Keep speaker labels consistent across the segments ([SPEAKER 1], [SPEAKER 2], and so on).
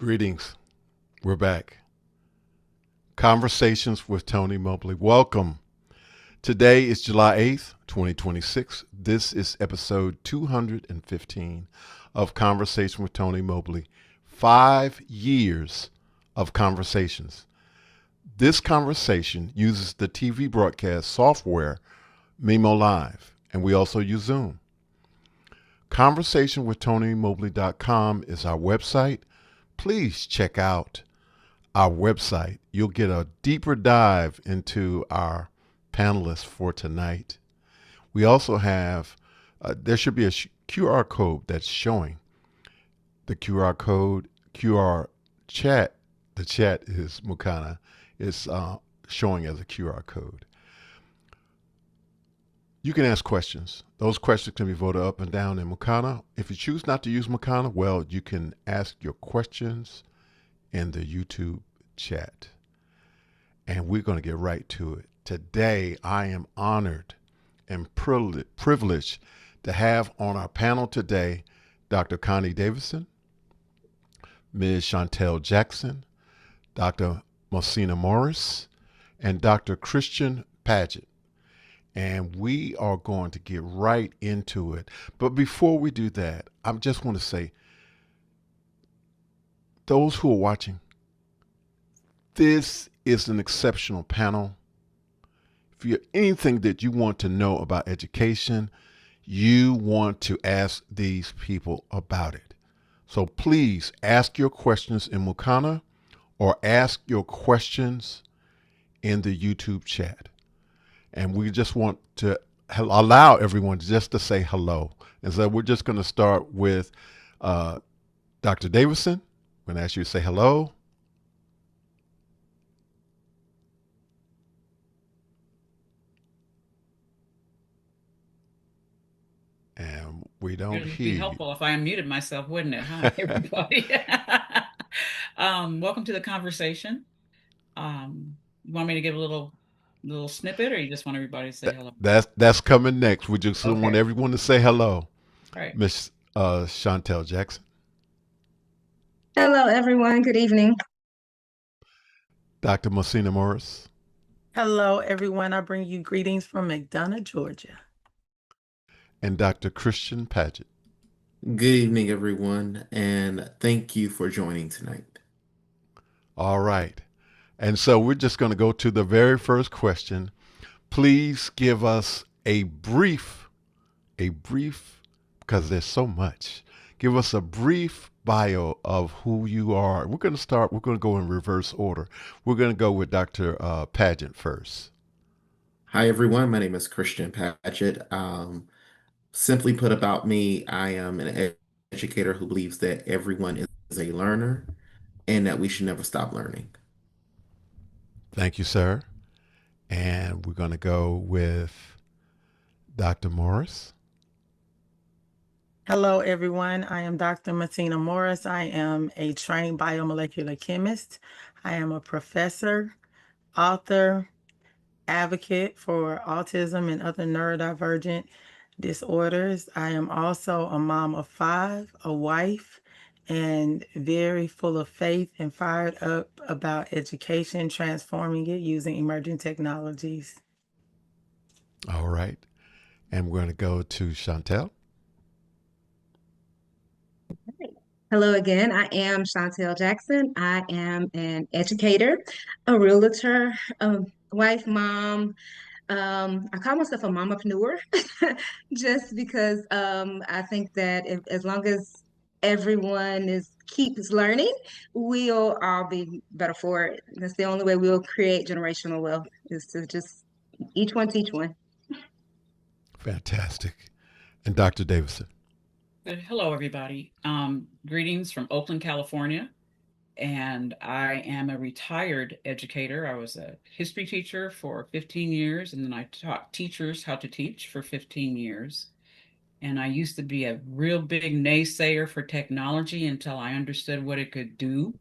[SPEAKER 1] Greetings. We're back. Conversations with Tony Mobley. Welcome. Today is July 8th, 2026. This is episode 215 of Conversation with Tony Mobley. 5 years of conversations. This conversation uses the TV broadcast software Mimo Live, and we also use Zoom. ConversationwithTonyMobley.com is our website. Please check out our website. You'll get a deeper dive into our panelists for tonight. We also have, there should be a QR code that's showing. The QR code, QR chat, the chat is Ms.Connie, is showing as a QR code. You can ask questions. Those questions can be voted up and down in Ms.Connie. If you choose not to use Ms.Connie, well, you can ask your questions in the YouTube chat. And we're going to get right to it. Today, I am honored and privileged to have on our panel today Dr. Connie Davidson, Ms. Shontelle Jackson, Dr. Ms.Muhsinah Morris, and Dr. Christian Padgett. And we are going to get right into it. But before we do that, I just want to say, those who are watching, this is an exceptional panel. If you have anything that you want to know about education, you want to ask these people about it. So please ask your questions in Ms.Connie or ask your questions in the YouTube chat. And we just want to allow everyone just to say hello. And so we're just going to start with Dr. Davidson. I'm going to ask you to say hello. And we don't
[SPEAKER 2] It would
[SPEAKER 1] hear
[SPEAKER 2] be
[SPEAKER 1] you.
[SPEAKER 2] helpful if I unmuted myself, wouldn't it? Hi, everybody. Welcome to the conversation. You want me to give a little snippet, or you just want everybody to say hello?
[SPEAKER 1] That's coming next. We just want
[SPEAKER 2] Okay.
[SPEAKER 1] everyone to say hello.
[SPEAKER 2] All right.
[SPEAKER 1] Miss Shontelle Jackson,
[SPEAKER 3] Hello, everyone. Good evening.
[SPEAKER 1] Dr. Ms.Muhsinah Morris,
[SPEAKER 4] Hello, everyone. I bring you greetings from McDonough, Georgia.
[SPEAKER 1] and Dr. Christian Padgett.
[SPEAKER 5] Good evening, everyone, and thank you for joining tonight.
[SPEAKER 1] All right. And so we're just going to go to the very first question. Please give us a brief, because there's so much. Give us a brief bio of who you are. We're going to go in reverse order. We're going to go with Dr. Padgett first.
[SPEAKER 5] Hi, everyone. My name is Christian Padgett. Simply put about me, I am an educator who believes that everyone is a learner and that we should never stop learning.
[SPEAKER 1] Thank you, sir. And we're going to go with Dr. Morris.
[SPEAKER 4] Hello, everyone. I am Dr. Ms.Muhsinah Morris. I am a trained biomolecular chemist. I am a professor, author, advocate for autism and other neurodivergent disorders. I am also a mom of 5, a wife, and very full of faith and fired up about education, transforming it using emerging technologies.
[SPEAKER 1] All right. And we're going to go to Shontelle.
[SPEAKER 3] Hello again. I am Shontelle Jackson. I am an educator, a realtor, a wife, mom. I call myself a momapreneur just because I think that as long as everyone keeps learning, we'll all be better for it. That's the only way we'll create generational wealth is to just each one teach one.
[SPEAKER 1] Fantastic. And Dr. Davidson.
[SPEAKER 2] Hello, everybody. Greetings from Oakland, California. And I am a retired educator. I was a history teacher for 15 years, and then I taught teachers how to teach for 15 years. And I used to be a real big naysayer for technology until I understood what it could do.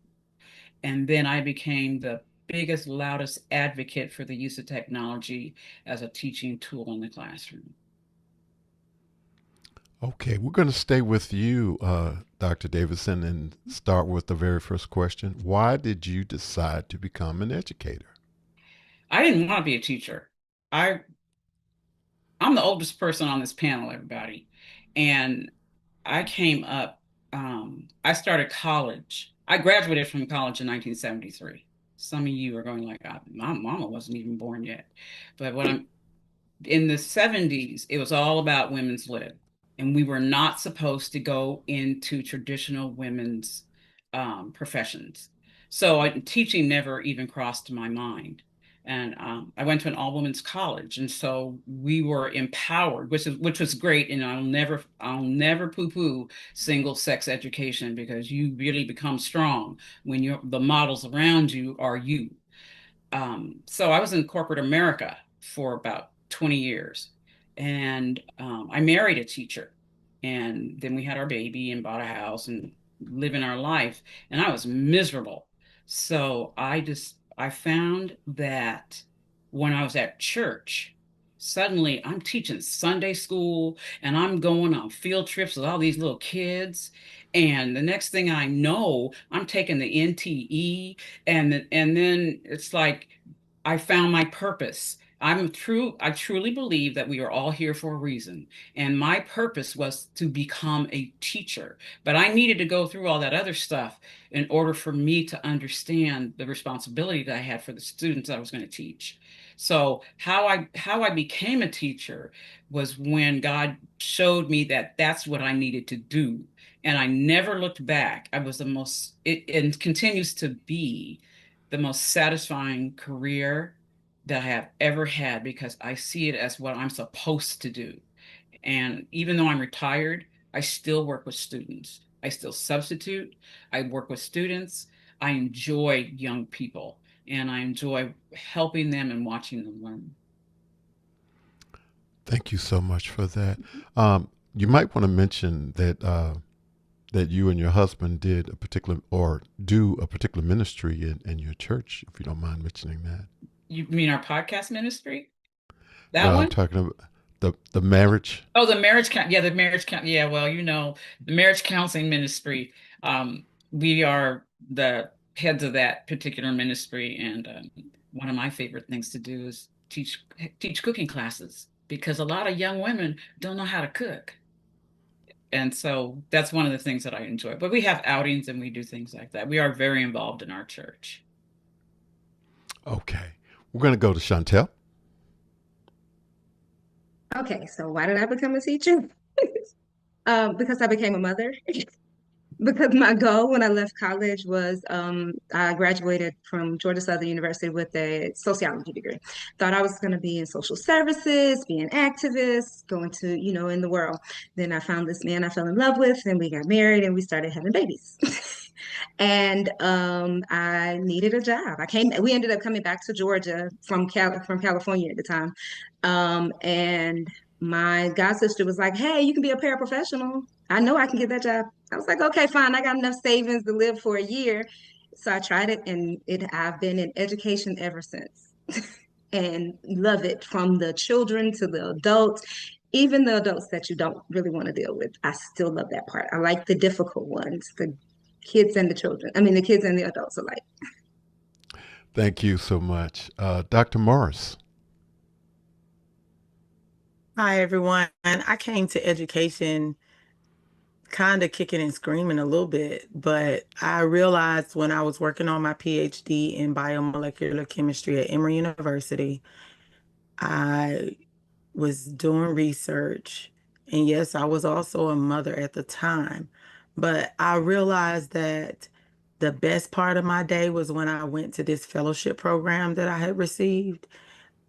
[SPEAKER 2] And then I became the biggest, loudest advocate for the use of technology as a teaching tool in the classroom.
[SPEAKER 1] Okay, we're going to stay with you, Dr. Davidson, and start with the very first question. Why did you decide to become an educator?
[SPEAKER 2] I didn't want to be a teacher. I I'm the oldest person on this panel, everybody. And I came up, I started college. I graduated from college in 1973. Some of you are going like, my mama wasn't even born yet. But what I'm in the 70s, it was all about women's lib, and we were not supposed to go into traditional women's professions. So teaching never even crossed my mind. And I went to an all-women's college, and so we were empowered, which was great. And I'll never poo-poo single-sex education, because you really become strong when the models around you are you. So I was in corporate America for about 20 years. And I married a teacher. And then we had our baby and bought a house and living our life. And I was miserable. So I found that when I was at church, suddenly I'm teaching Sunday school and I'm going on field trips with all these little kids. And the next thing I know, I'm taking the NTE, and then it's like I found my purpose. I truly believe that we are all here for a reason. And my purpose was to become a teacher. But I needed to go through all that other stuff in order for me to understand the responsibility that I had for the students I was going to teach. So how I became a teacher was when God showed me that that's what I needed to do. And I never looked back. I was the most, it continues to be the most satisfying career that I have ever had, because I see it as what I'm supposed to do. And even though I'm retired, I still work with students. I still substitute. I work with students. I enjoy young people, and I enjoy helping them and watching them learn.
[SPEAKER 1] Thank you so much for that. You might want to mention that you and your husband did a particular or do a particular ministry in your church, if you don't mind mentioning that.
[SPEAKER 2] You mean our podcast ministry? That
[SPEAKER 1] No, I'm
[SPEAKER 2] one?
[SPEAKER 1] talking about the marriage.
[SPEAKER 2] Oh, the marriage count. Yeah, the marriage count. Yeah, well, the marriage counseling ministry. We are the heads of that particular ministry, and one of my favorite things to do is teach cooking classes, because a lot of young women don't know how to cook, and so that's one of the things that I enjoy. But we have outings and we do things like that. We are very involved in our church.
[SPEAKER 1] Okay, we're going to go to Shontelle.
[SPEAKER 3] Okay, so why did I become a teacher? Because I became a mother. Because my goal when I left college was I graduated from Georgia Southern University with a sociology degree. Thought I was going to be in social services, be an activist, going to, in the world. Then I found this man I fell in love with, and we got married and we started having babies. And I needed a job. We ended up coming back to Georgia from California at the time. And my god sister was like, "Hey, you can be a paraprofessional. I know I can get that job." I was like, "Okay, fine. I got enough savings to live for a year." So I tried it, and I've been in education ever since. And love it, from the children to the adults, even the adults that you don't really want to deal with. I still love that part. I like the difficult ones, the kids and the children. I mean, the kids and the adults alike.
[SPEAKER 1] Thank you so much, Dr. Morris.
[SPEAKER 4] Hi, everyone. I came to education kind of kicking and screaming a little bit, but I realized when I was working on my Ph.D. in biomolecular chemistry at Emory University, I was doing research. And yes, I was also a mother at the time, but I realized that the best part of my day was when I went to this fellowship program that I had received.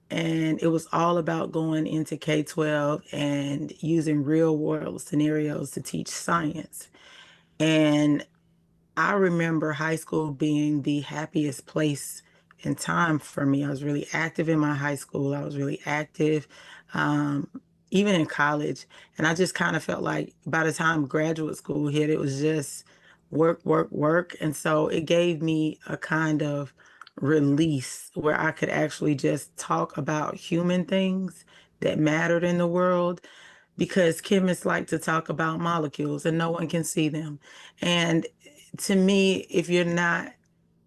[SPEAKER 4] And it was all about going into K-12 and using real world scenarios to teach science. And I remember high school being the happiest place and time for me. I was really active in my high school. I was really active, um, even in college. And I just kind of felt like by the time graduate school hit, it was just work, work, work. And so it gave me a kind of release where I could actually just talk about human things that mattered in the world, because chemists like to talk about molecules and no one can see them. And to me, if you're not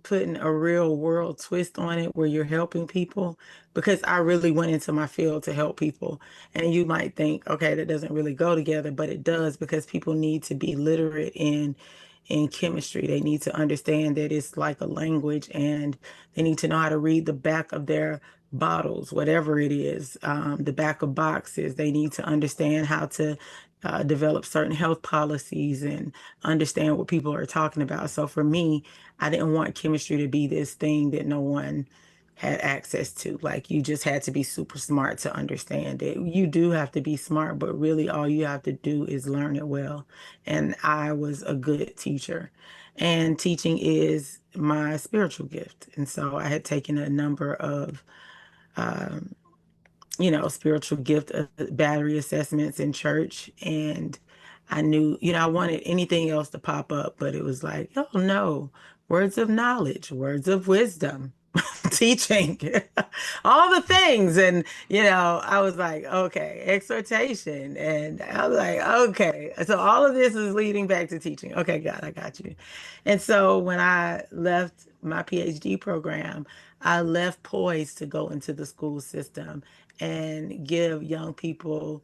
[SPEAKER 4] putting a real world twist on it where you're helping people, because I really went into my field to help people. And you might think, okay, that doesn't really go together, but it does, because people need to be literate in chemistry. They need to understand that it's like a language, and they need to know how to read the back of their bottles, whatever it is, the back of boxes. They need to understand how to develop certain health policies and understand what people are talking about. So for me, I didn't want chemistry to be this thing that no one had access to. Like, you just had to be super smart to understand it. You do have to be smart, but really all you have to do is learn it well. And I was a good teacher. And teaching is my spiritual gift. And so I had taken a number of spiritual gift battery assessments in church. And I knew, I wanted anything else to pop up, but it was like, oh no, words of knowledge, words of wisdom, teaching, all the things. And, I was like, okay, exhortation. And I was like, okay. So all of this is leading back to teaching. Okay, God, I got you. And so when I left my PhD program, I left poised to go into the school system and give young people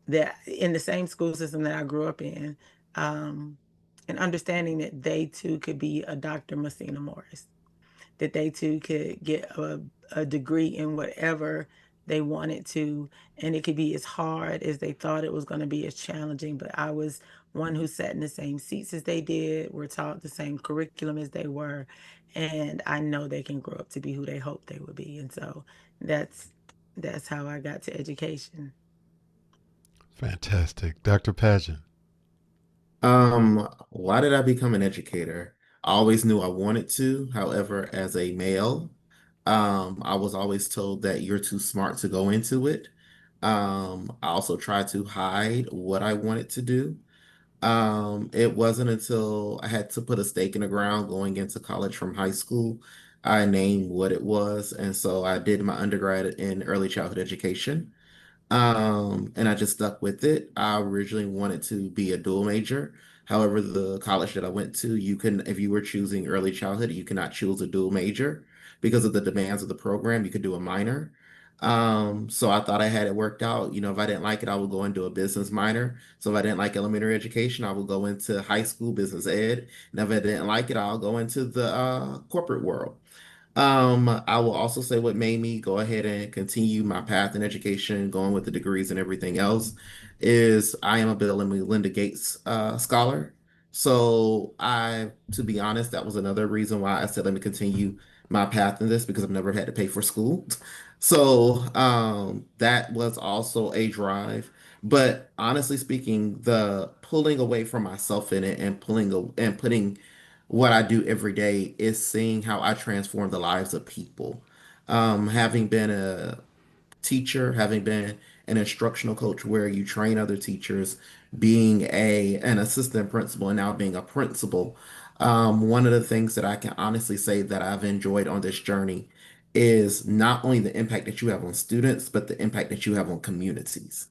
[SPEAKER 4] that in the same school system that I grew up in, and understanding that they too could be a Dr. Muhsinah Morris, that they too could get a degree in whatever they wanted to, and it could be as hard as they thought it was going to be, as challenging. But I was one who sat in the same seats as they did, were taught the same curriculum as they were, and I know they can grow up to be who they hope they would be. And so that's how I got to education.
[SPEAKER 1] Fantastic. Dr. Padgett.
[SPEAKER 5] Why did I become an educator? I always knew I wanted to. However, as a male, I was always told that you're too smart to go into it. I also tried to hide what I wanted to do. It wasn't until I had to put a stake in the ground going into college from high school, I named what it was. And so I did my undergrad in early childhood education. And I just stuck with it. I originally wanted to be a dual major. However, the college that I went to, you can, if you were choosing early childhood, you cannot choose a dual major because of the demands of the program. You could do a minor. So I thought I had it worked out. If I didn't like it, I would go into a business minor. So if I didn't like elementary education, I would go into high school business ed. And if I didn't like it, I'll go into the corporate world. I will also say what made me go ahead and continue my path in education, going with the degrees and everything else, is I am a Bill and Melinda Gates scholar. So to be honest, that was another reason why I said let me continue my path in this because I've never had to pay for school. So that was also a drive. But honestly speaking, the pulling away from myself in it and putting what I do every day is seeing how I transform the lives of people. Having been a teacher, having been an instructional coach where you train other teachers, being an assistant principal, and now being a principal. One of the things that I can honestly say that I've enjoyed on this journey is not only the impact that you have on students, but the impact that you have on communities.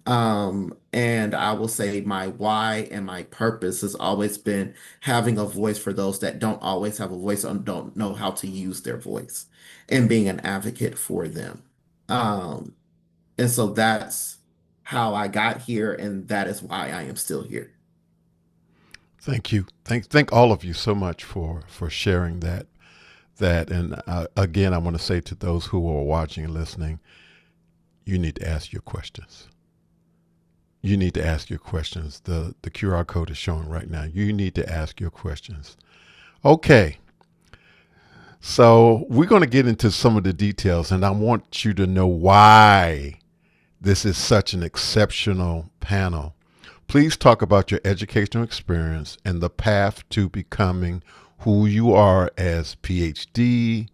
[SPEAKER 5] And I will say my why and my purpose has always been having a voice for those that don't always have a voice and don't know how to use their voice and being an advocate for them. Um, and so that's how I got here, and that is why I am still here.
[SPEAKER 1] Thank you. Thank all of you so much for sharing that. And again, I want to say to those who are watching and listening, you need to ask your questions. You need to ask your questions. The QR code is showing right now. You need to ask your questions. Okay. So we're going to get into some of the details, and I want you to know why this is such an exceptional panel. Please talk about your educational experience and the path to becoming who you are as Ph.D.,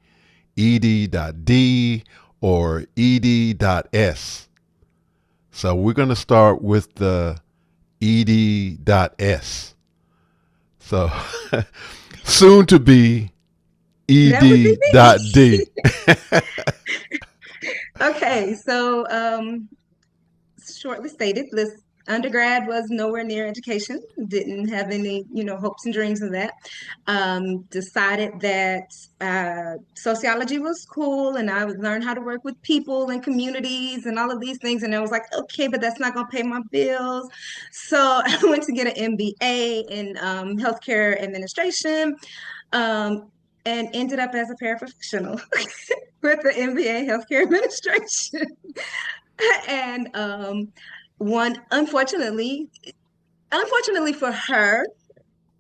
[SPEAKER 1] Ed.D, or Ed.S. So we're going to start with the Ed.S. So soon to be Ed.D.
[SPEAKER 3] Okay, shortly stated, this undergrad was nowhere near education, didn't have any, hopes and dreams of that. Decided that sociology was cool and I would learn how to work with people and communities and all of these things. And I was like, okay, but that's not going to pay my bills. So I went to get an MBA in healthcare administration, and ended up as a paraprofessional with the MBA in healthcare administration. And one, unfortunately for her,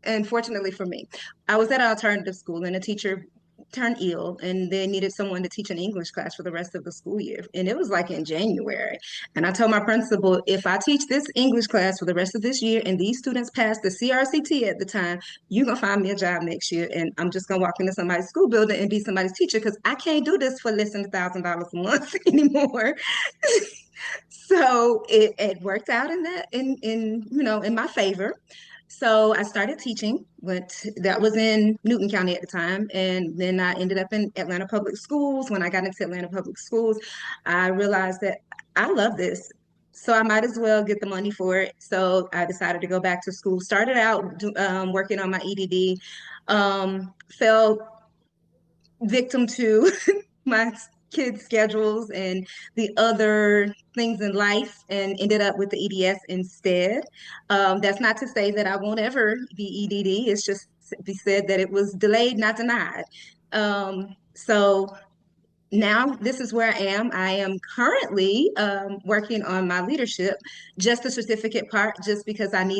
[SPEAKER 3] and fortunately for me, I was at an alternative school and a teacher turned ill and they needed someone to teach an English class for the rest of the school year. And it was like in January. And I told my principal, if I teach this English class for the rest of this year and these students pass the CRCT at the time, you're going to find me a job next year. And I'm just going to walk into somebody's school building and be somebody's teacher because I can't do this for less than $1,000 a month anymore. So it worked out in my favor. So I started teaching, that was in Newton County at the time. And then I ended up in Atlanta Public Schools. When I got into Atlanta Public Schools, I realized that I love this. So I might as well get the money for it. So I decided to go back to school. Started out working on my EDD, fell victim to my kids' schedules and the other things in life and ended up with the EDS instead. That's not to say that I won't ever be EDD. It's just be said that it was delayed, not denied. So now this is where I am. I am currently working on my leadership, just the certificate part, just because I'm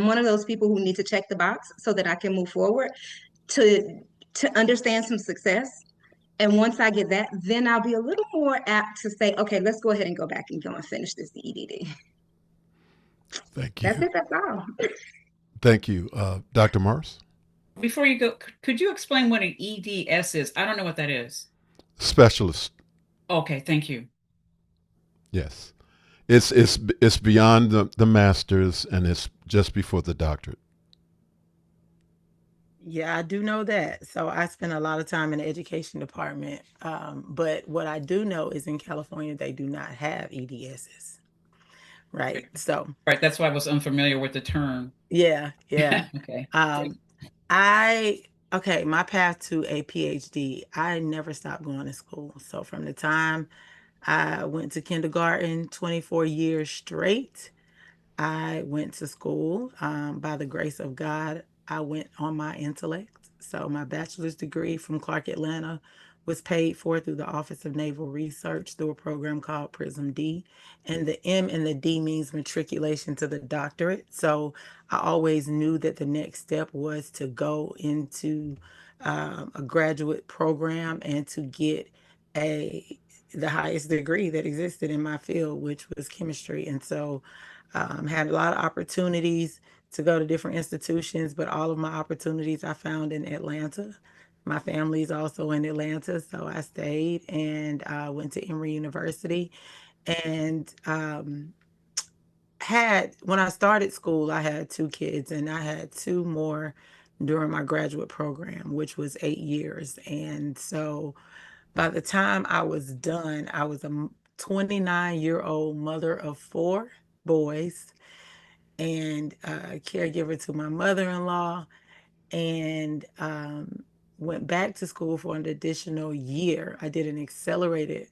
[SPEAKER 3] one of those people who need to check the box so that I can move forward to understand some success. And once I get that, then I'll be a little more apt to say, okay, let's go ahead and go back and go and finish this EDD.
[SPEAKER 1] Thank
[SPEAKER 3] That's
[SPEAKER 1] you.
[SPEAKER 3] it, that's all.
[SPEAKER 1] Thank you. Dr. Morris?
[SPEAKER 2] Before you go, could you explain what an EDS is? I don't know what that is.
[SPEAKER 1] Specialist.
[SPEAKER 2] Okay, thank you.
[SPEAKER 1] Yes. It's beyond the master's and it's just before the doctorate.
[SPEAKER 4] Yeah, I do know that. So I spent a lot of time in the education department. But what I do know is in California, they do not have EDSs. Right. So,
[SPEAKER 2] Right, that's why I was unfamiliar with the term.
[SPEAKER 4] yeah.
[SPEAKER 2] Okay.
[SPEAKER 4] My path to a PhD, I never stopped going to school. So from the time I went to kindergarten, 24 years straight, I went to school. By the grace of God, I went on my intellect. So my bachelor's degree from Clark Atlanta was paid for through the Office of Naval Research through a program called PRISM D. And the M and the D means matriculation to the doctorate. So I always knew that the next step was to go into a graduate program and to get the highest degree that existed in my field, which was chemistry. And so had a lot of opportunities to go to different institutions, but all of my opportunities I found in Atlanta. My family's also in Atlanta, so I stayed and went to Emory University. And when I started school, I had 2 kids, and I had 2 more during my graduate program, which was 8 years. And so by the time I was done, I was a 29-year-old mother of 4 boys and a caregiver to my mother-in-law, and went back to school for an additional year. I did an accelerated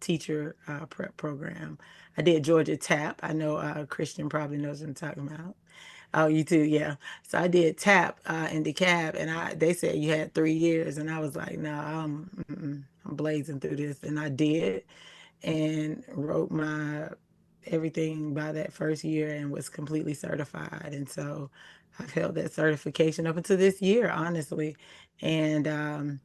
[SPEAKER 4] teacher prep program. I did Georgia TAP. I know Christian probably knows what I'm talking about. Oh, you too, yeah. So I did TAP in DeKalb, and they said you had 3 years, and I was like, no, I'm blazing through this, and I did, and wrote my everything by that first year and was completely certified. And so I've held that certification up until this year, honestly. And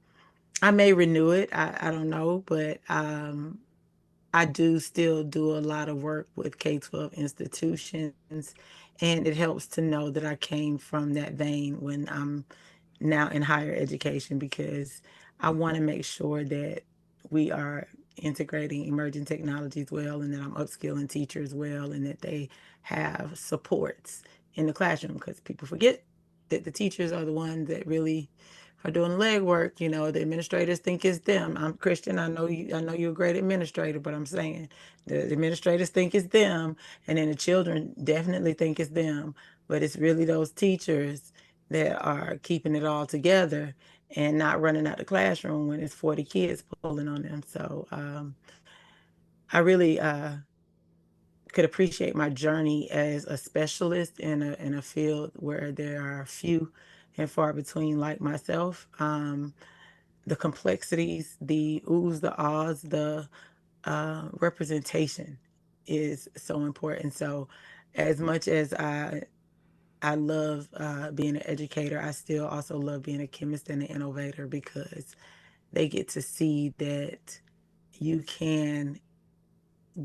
[SPEAKER 4] I may renew it. I don't know, but I do still do a lot of work with K-12 institutions, and it helps to know that I came from that vein when I'm now in higher education, because I want to make sure that we are integrating emerging technologies well, and that I'm upskilling teachers well, and that they have supports in the classroom, because people forget that the teachers are the ones that really are doing legwork. You know, the administrators think it's them. I'm Christian. I know you. I know you're a great administrator, but I'm saying the administrators think it's them, and then the children definitely think it's them. But it's really those teachers that are keeping it all together and not running out the classroom when it's 40 kids pulling on them. So I really could appreciate my journey as a specialist in a field where there are few and far between like myself. The complexities, the oohs, the ahs, the representation is so important. So, as much as I love being an educator, I still also love being a chemist and an innovator because they get to see that you can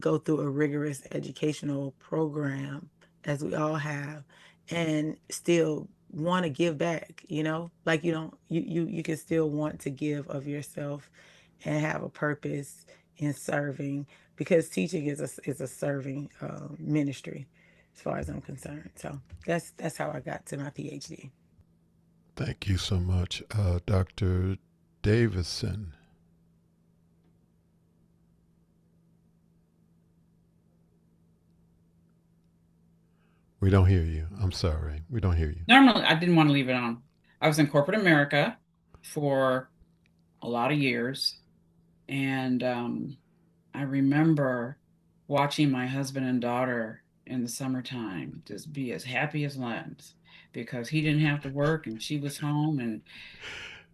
[SPEAKER 4] go through a rigorous educational program, as we all have, and still want to give back, you know? Like you don't you can still want to give of yourself and have a purpose in serving because teaching is a serving ministry as far as I'm concerned. So that's how I got to my PhD.
[SPEAKER 1] Thank you so much, Dr. Davidson. We don't hear you. I'm sorry. We don't hear you.
[SPEAKER 2] Normally, I didn't want to leave it on. I was in corporate America for a lot of years, and I remember watching my husband and daughter in the summertime just be as happy as lambs because he didn't have to work and she was home and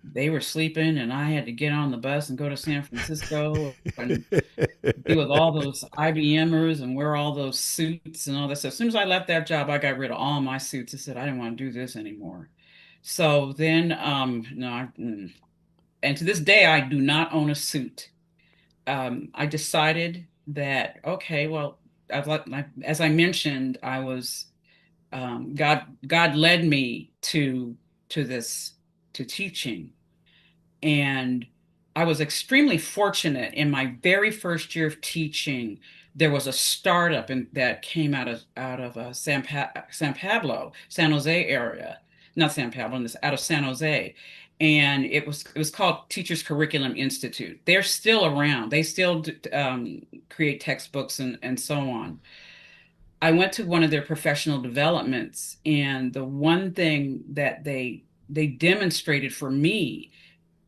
[SPEAKER 2] they were sleeping and I had to get on the bus and go to San Francisco and be with all those IBMers and wear all those suits and all that stuff. As soon as I left that job, I got rid of all my suits. I said, I didn't want to do this anymore. So then, no, and to this day, I do not own a suit. I decided that, okay, well, as I mentioned, I was, God led me to this, to teaching. And I was extremely fortunate in my very first year of teaching. There was a startup that came out of San Pablo, San Jose area, not San Pablo, this out of San Jose, and it was called Teachers Curriculum Institute. They're still around. They still create textbooks and so on. I went to one of their professional developments, and the one thing that they demonstrated for me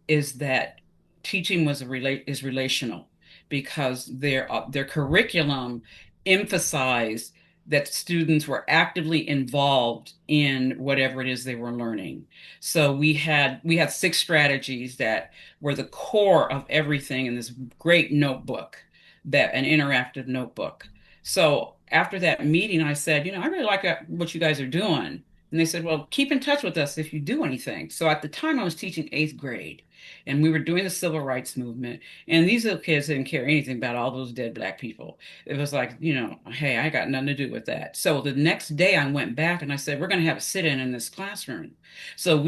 [SPEAKER 2] is that teaching is relational because their curriculum emphasized that students were actively involved in whatever it is they were learning. So we had 6 strategies that were the core of everything in this great notebook, that an interactive notebook. So after that meeting, I said, I really like what you guys are doing. And they said, well, keep in touch with us if you do anything. So at the time, I was teaching 8th grade and we were doing the civil rights movement. And these little kids didn't care anything about all those dead Black people. It was like, hey, I got nothing to do with that. So the next day, I went back and I said, we're going to have a sit-in in this classroom. So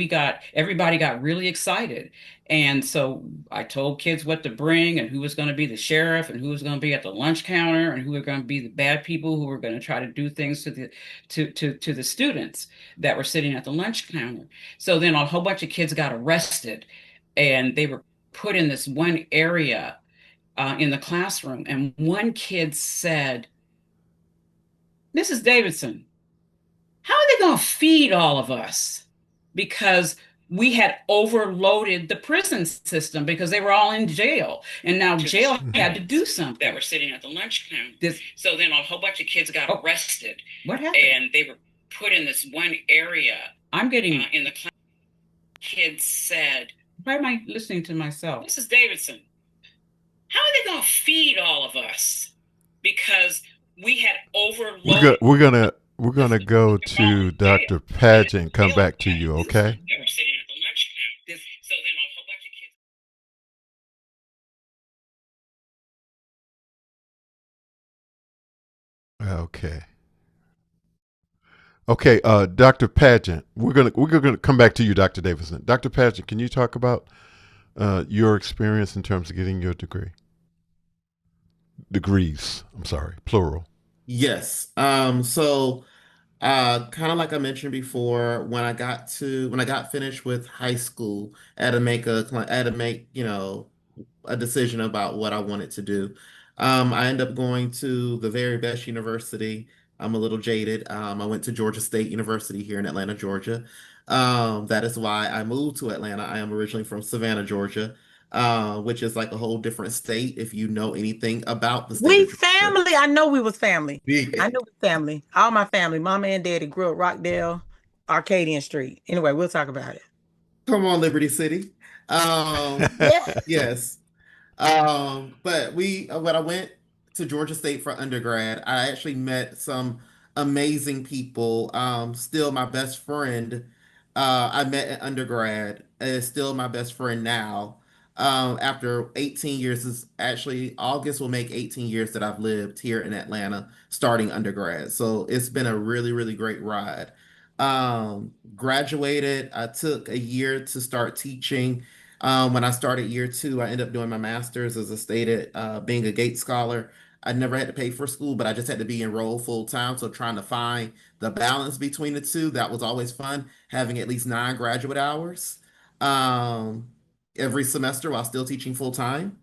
[SPEAKER 2] everybody got really excited. And so I told kids what to bring and who was going to be the sheriff and who was going to be at the lunch counter and who were going to be the bad people who were going to try to do things to the students that were sitting at the lunch counter. So then a whole bunch of kids got arrested and they were put in this one area in the classroom. And one kid said, Mrs. Davidson, how are they going to feed all of us? Because we had overloaded the prison system because they were all in jail. And now jail had to do something. That were sitting at the lunch counter. So then a whole bunch of kids got arrested. What happened? And they were put in this one area. I'm getting in the class. Kids said, why am I listening to myself? Mrs. Davidson, how are they going to feed all of us? Because we had overloaded.
[SPEAKER 1] We're gonna go to Dr. Padgett and come back to you, okay? Okay. Okay, Dr. Padgett, we're gonna come back to you, Dr. Davidson. Dr. Padgett, can you talk about your experience in terms of getting your degree? Degrees. I'm sorry, plural.
[SPEAKER 5] Yes. So Kind of like I mentioned before, when I got finished with high school, I had to make, a decision about what I wanted to do. I ended up going to the very best university. I'm a little jaded. I went to Georgia State University here in Atlanta, Georgia. That is why I moved to Atlanta. I am originally from Savannah, Georgia, which is like a whole different state if you know anything about the state
[SPEAKER 4] We
[SPEAKER 5] of Georgia.
[SPEAKER 4] family. I know we was family. I
[SPEAKER 5] Yeah.
[SPEAKER 4] knew we family. All my family, mama and daddy grew up Rockdale, Arcadian Street. Anyway, we'll talk about it.
[SPEAKER 5] Come on, Liberty City.
[SPEAKER 4] Yeah.
[SPEAKER 5] Yes. But when I went to Georgia State for undergrad, I actually met some amazing people. Still my best friend, I met in undergrad, is still my best friend now. After 18 years, is actually August will make 18 years that I've lived here in Atlanta, starting undergrad. So it's been a really, really great ride. Graduated, I took a year to start teaching. When I started year two, I ended up doing my master's, as I stated, being a Gates Scholar. I never had to pay for school, but I just had to be enrolled full time. So trying to find the balance between the two, that was always fun, having at least 9 graduate hours um, every semester while still teaching full time.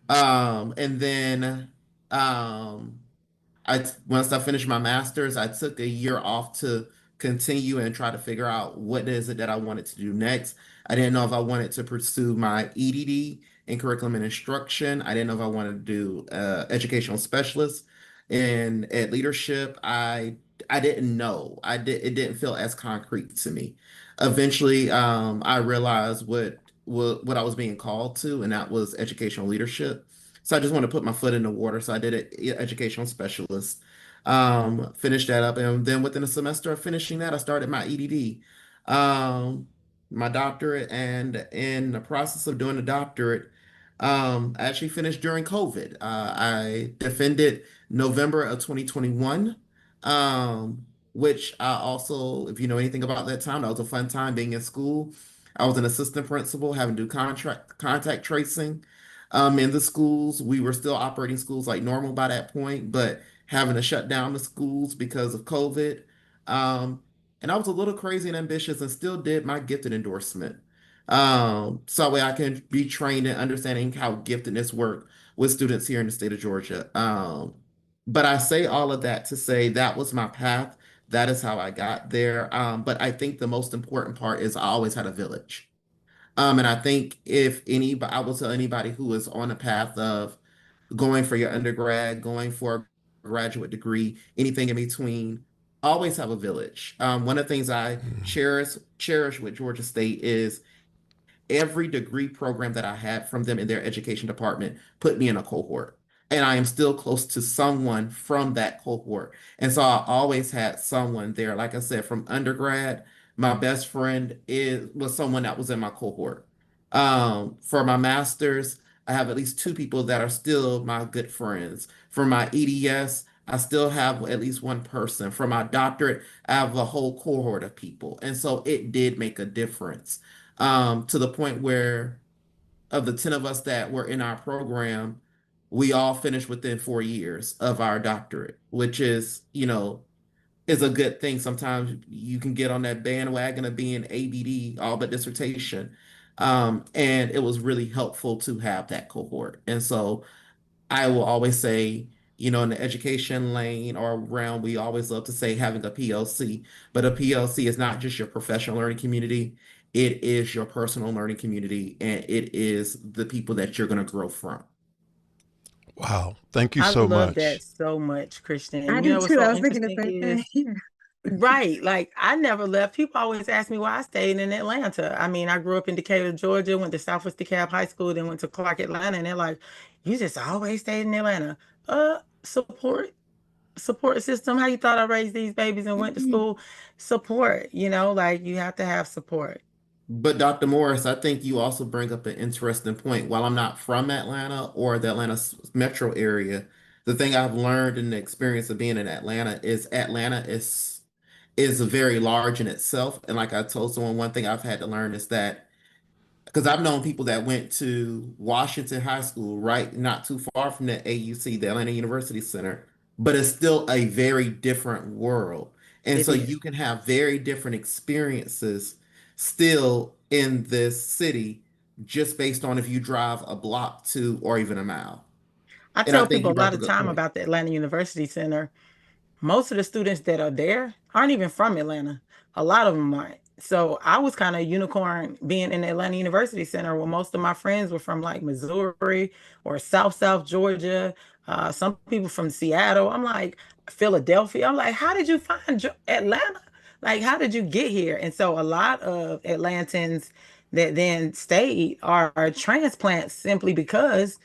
[SPEAKER 5] And then um, once I finished my master's, I took a year off to continue and try to figure out what is it that I wanted to do next. I didn't know if I wanted to pursue my EDD in curriculum and instruction. I didn't know if I wanted to do educational specialist in ed leadership. I didn't know. It didn't feel as concrete to me. Eventually, I realized what I was being called to, and that was educational leadership. So I just want to put my foot in the water. So I did an educational specialist, finished that up. And then within a semester of finishing that, I started my EDD, um, my doctorate. And in the process of doing the doctorate, I actually finished during COVID. I defended November of 2021, which I also, if you know anything about that time, that was a fun time being in school. I was an assistant principal, having to do contact tracing in the schools. We were still operating schools like normal by that point, but having to shut down the schools because of COVID. Um, and I was a little crazy and ambitious and still did my gifted endorsement. So that way I can be trained in understanding how giftedness work with students here in the state of Georgia. But I say all of that to say that was my path. That is how I got there. But I think the most important part is I always had a village. And I think if anybody, I will tell anybody who is on a path of going for your undergrad, going for a graduate degree, anything in between, always have a village. One of the things I cherish with Georgia State is every degree program that I had from them in their education department put me in a cohort. And I am still close to someone from that cohort. And so I always had someone there. Like I said, from undergrad, my best friend was someone that was in my cohort. For my master's, I have at least two people that are still my good friends. For my EDS, I still have at least one person. For my doctorate, I have a whole cohort of people. And so it did make a difference to the point where of the 10 of us that were in our program, we all finished within 4 years of our doctorate, which is, is a good thing. Sometimes you can get on that bandwagon of being ABD, all but dissertation. And it was really helpful to have that cohort. And so I will always say, in the education lane or realm, we always love to say having a PLC, but a PLC is not just your professional learning community, it is your personal learning community, and it is the people that you're going to grow from.
[SPEAKER 1] Wow. Thank you
[SPEAKER 4] I
[SPEAKER 1] so
[SPEAKER 4] love that
[SPEAKER 1] much.
[SPEAKER 4] so much, Christian.
[SPEAKER 3] I
[SPEAKER 4] And you
[SPEAKER 3] do
[SPEAKER 4] know what's
[SPEAKER 3] too. I
[SPEAKER 4] so
[SPEAKER 3] was thinking the
[SPEAKER 4] interesting
[SPEAKER 3] same thing.
[SPEAKER 4] is, right, like I never left. People always ask me why I stayed in Atlanta. I mean, I grew up in Decatur, Georgia, went to Southwest DeKalb High School, then went to Clark, Atlanta, and they're like, you just always stayed in Atlanta. Support system. How you thought I raised these babies and went to school? Support, like you have to have support.
[SPEAKER 5] But Dr. Morris, I think you also bring up an interesting point. While I'm not from Atlanta or the Atlanta metro area, the thing I've learned in the experience of being in Atlanta is very large in itself. And like I told someone, one thing I've had to learn is that because I've known people that went to Washington High School, right, not too far from the AUC, the Atlanta University Center, but it's still a very different world. And
[SPEAKER 4] It
[SPEAKER 5] so
[SPEAKER 4] is.
[SPEAKER 5] you can have very different experiences still in this city just based on if you drive a block to or even a mile.
[SPEAKER 4] I
[SPEAKER 5] And I
[SPEAKER 4] tell
[SPEAKER 5] think
[SPEAKER 4] people
[SPEAKER 5] you
[SPEAKER 4] a
[SPEAKER 5] brought
[SPEAKER 4] lot
[SPEAKER 5] up a
[SPEAKER 4] of
[SPEAKER 5] good
[SPEAKER 4] time
[SPEAKER 5] point.
[SPEAKER 4] about the Atlanta University Center. Most of the students that are there aren't even from Atlanta. A lot of them aren't. So I was kind of unicorn being in the Atlanta University Center where most of my friends were from like Missouri or South Georgia. Some people from Seattle. I'm like, Philadelphia. I'm like, how did you find Atlanta? Like, how did you get here? And so a lot of Atlantans that then stayed are transplants simply because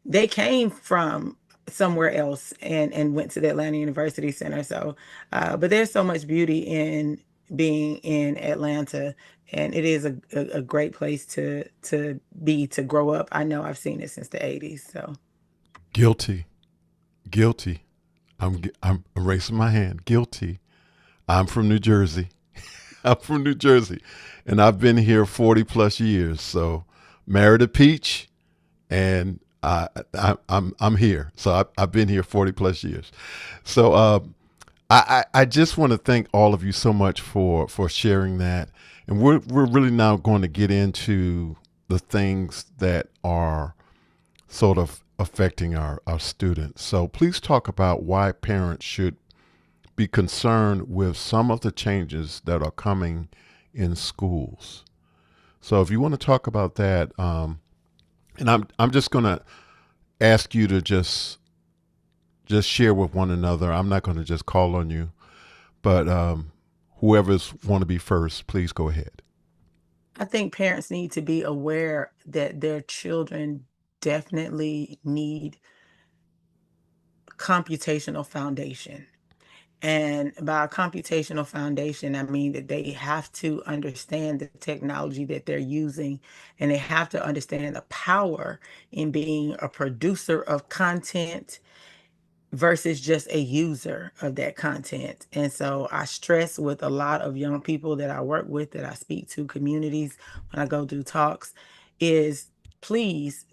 [SPEAKER 4] they came from somewhere else and went to the Atlanta University Center. So, but there's so much beauty in being in Atlanta, and it is a great place to be to grow up. I know I've seen it since the 80s. So
[SPEAKER 1] Guilty. Guilty. I'm erasing my hand. Guilty. I'm from New Jersey. I'm from New Jersey, and I've been here 40 plus years. So married a peach, and I'm here. So I've been here 40 plus years. So I just want to thank all of you so much for sharing that, and we're really now going to get into the things that are sort of affecting our students. So please talk about why parents should be concerned with some of the changes that are coming in schools. So if you want to talk about that, and I'm just going to ask you to just share with one another. I'm not going to just call on you, but whoever's want to be first, please go ahead.
[SPEAKER 4] I think parents need to be aware that their children definitely need computational foundation. And by a computational foundation, I mean that they have to understand the technology that they're using, and they have to understand the power in being a producer of content versus just a user of that content. And so I stress with a lot of young people that I work with, that I speak to, communities, when I go do talks, is please,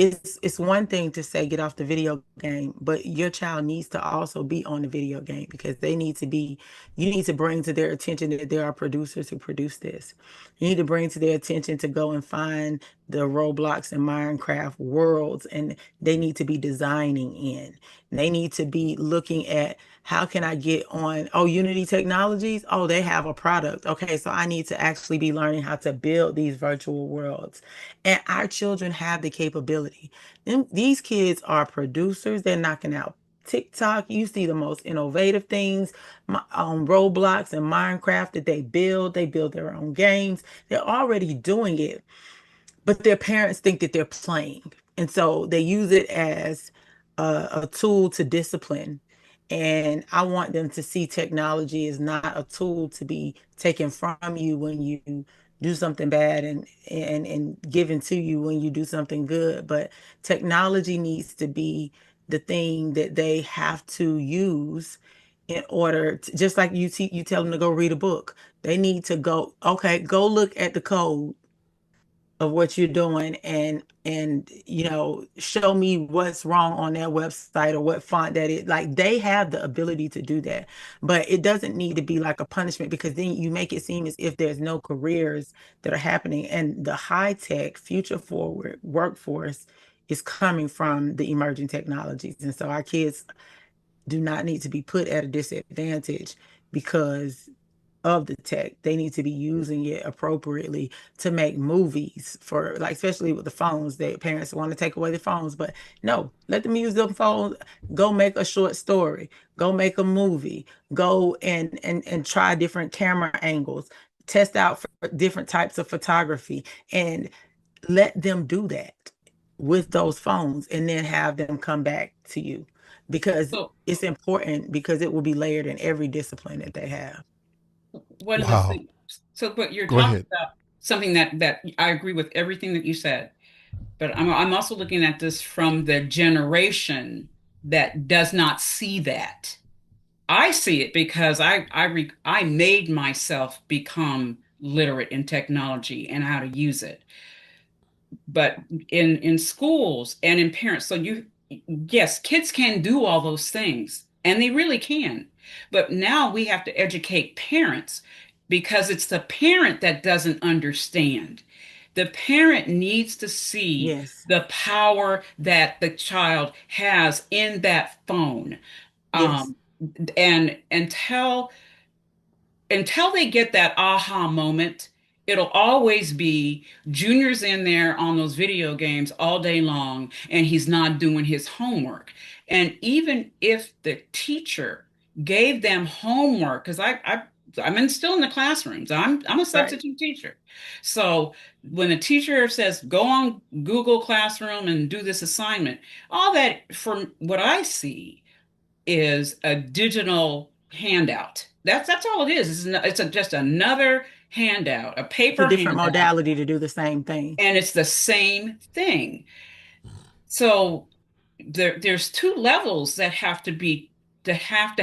[SPEAKER 4] it's one thing to say get off the video game, but your child needs to also be on the video game because they need to be, you need to bring to their attention that there are producers who produce this. You need to bring to their attention to go and find the Roblox and Minecraft worlds, and they need to be designing in. They need to be looking at how can I get on, oh, Unity Technologies? Oh, they have a product. Okay, so I need to actually be learning how to build these virtual worlds. And our children have the capability. These kids are producers. They're knocking out TikTok. You see the most innovative things on Roblox and Minecraft that they build. They build their own games. They're already doing it, but their parents think that they're playing. And so they use it as a tool to discipline. And I want them to see technology is not a tool to be taken from you when you do something bad, and given to you when you do something good. But technology needs to be the thing that they have to use in order to, just like you tell them to go read a book. They need to go, okay, go look at the code of what you're doing, and show me what's wrong on their website or what font that is. Like, they have the ability to do that, but it doesn't need to be like a punishment, because then you make it seem as if there's no careers that are happening, and the high tech future forward workforce is coming from the emerging technologies. And so our kids do not need to be put at a disadvantage because of the tech. They need to be using it appropriately to make movies, for like, especially with the phones, that parents want to take away the phones, but no, let them use them phones. Go make a short story, go make a movie, go and try different camera angles, test out for different types of photography, and let them do that with those phones, and then have them come back to you, because
[SPEAKER 2] So
[SPEAKER 4] it's important, because it will be layered in every discipline that they have.
[SPEAKER 2] one of the
[SPEAKER 1] Wow.
[SPEAKER 2] things, so but you're
[SPEAKER 1] Go
[SPEAKER 2] talking
[SPEAKER 1] ahead.
[SPEAKER 2] about something that I agree with everything that you said, but I'm also looking at this from the generation that does not see that. I see it because I made myself become literate in technology and how to use it. But in schools and in parents, so you, yes, kids can do all those things, and they really can. But now we have to educate parents because it's the parent that doesn't understand. The parent needs to see
[SPEAKER 4] Yes.
[SPEAKER 2] the power that the child has in that phone.
[SPEAKER 4] Yes.
[SPEAKER 2] Um, and until they get that aha moment, it'll always be Junior's in there on those video games all day long and he's not doing his homework. And even if the teacher gave them homework, because still in the classrooms. I'm a
[SPEAKER 4] Right.
[SPEAKER 2] substitute teacher. So when the teacher says, go on Google Classroom and do this assignment, all that from what I see is a digital handout. That's all it is. Just another handout, a
[SPEAKER 4] It's a
[SPEAKER 2] paper
[SPEAKER 4] different
[SPEAKER 2] handout,
[SPEAKER 4] modality to do the same thing.
[SPEAKER 2] and it's the same thing. So there's two levels that have to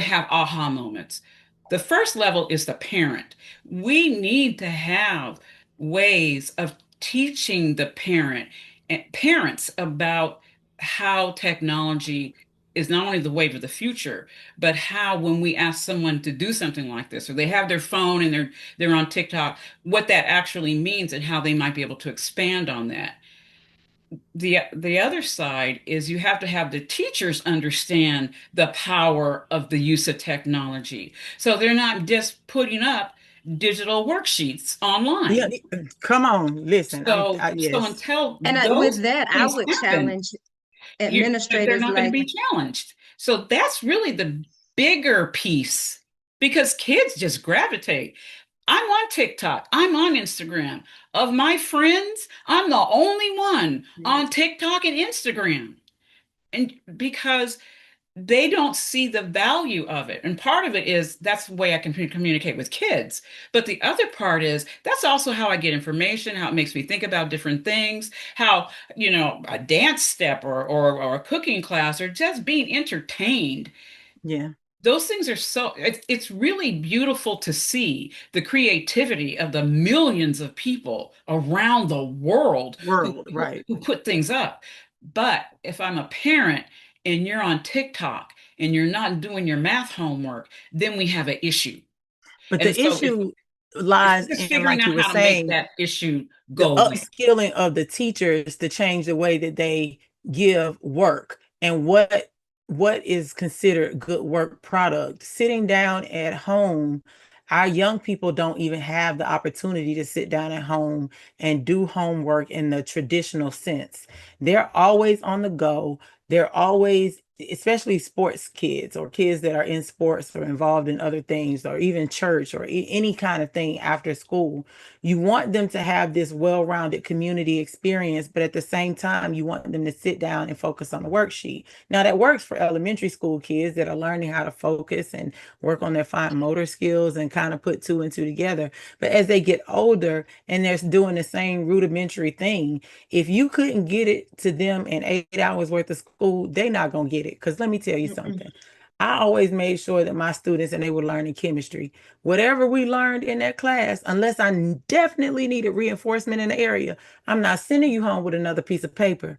[SPEAKER 2] have aha moments. The first level is the parent. We need to have ways of teaching the parents about how technology is not only the wave of the future, but how when we ask someone to do something like this, or they have their phone and they're on TikTok, what that actually means and how they might be able to expand on that. The other side is you have to have the teachers understand the power of the use of technology. So they're not just putting up digital worksheets
[SPEAKER 4] Yeah,
[SPEAKER 2] online.
[SPEAKER 4] come on, listen.
[SPEAKER 2] So
[SPEAKER 4] Yes.
[SPEAKER 2] until
[SPEAKER 3] And with
[SPEAKER 2] those
[SPEAKER 3] that, I
[SPEAKER 2] things
[SPEAKER 3] would
[SPEAKER 2] happen,
[SPEAKER 3] challenge
[SPEAKER 2] they're
[SPEAKER 3] administrators
[SPEAKER 2] not going to
[SPEAKER 3] like,
[SPEAKER 2] be challenged. So that's really the bigger piece because kids just gravitate. I'm on TikTok. I'm on Instagram. Of my friends, I'm the only one on TikTok and Instagram. And because they don't see the value of it. And part of it is that's the way I can communicate with kids. But the other part is that's also how I get information, how it makes me think about different things, how, a dance step or a cooking class or just being entertained.
[SPEAKER 4] Yeah.
[SPEAKER 2] Those things are it's really beautiful to see the creativity of the millions of people around the world
[SPEAKER 4] World, right.
[SPEAKER 2] who put things up. But if I'm a parent and you're on TikTok and you're not doing your math homework, then we have an issue.
[SPEAKER 4] But
[SPEAKER 2] And
[SPEAKER 4] the
[SPEAKER 2] so
[SPEAKER 4] issue
[SPEAKER 2] it's
[SPEAKER 4] lies
[SPEAKER 2] just
[SPEAKER 4] in,
[SPEAKER 2] figuring
[SPEAKER 4] like you
[SPEAKER 2] out
[SPEAKER 4] were
[SPEAKER 2] how to make
[SPEAKER 4] saying,
[SPEAKER 2] that issue
[SPEAKER 4] the
[SPEAKER 2] go away.
[SPEAKER 4] upskilling of the teachers to change the way that they give work and what is considered good work product. Sitting down at home, our young people don't even have the opportunity to sit down at home and do homework in the traditional sense. They're always on the go. They're always, especially sports kids or kids that are in sports or involved in other things or even church or any kind of thing after school. You want them to have this well-rounded community experience, but at the same time, you want them to sit down and focus on the worksheet. Now, that works for elementary school kids that are learning how to focus and work on their fine motor skills and kind of put two and two together. But as they get older and they're doing the same rudimentary thing, if you couldn't get it to them in 8 hours worth of school, they're not going to get it. Because let me tell you something. I always made sure that my students, and they were learning chemistry, whatever we learned in that class, unless I definitely needed reinforcement in the area, I'm not sending you home with another piece of paper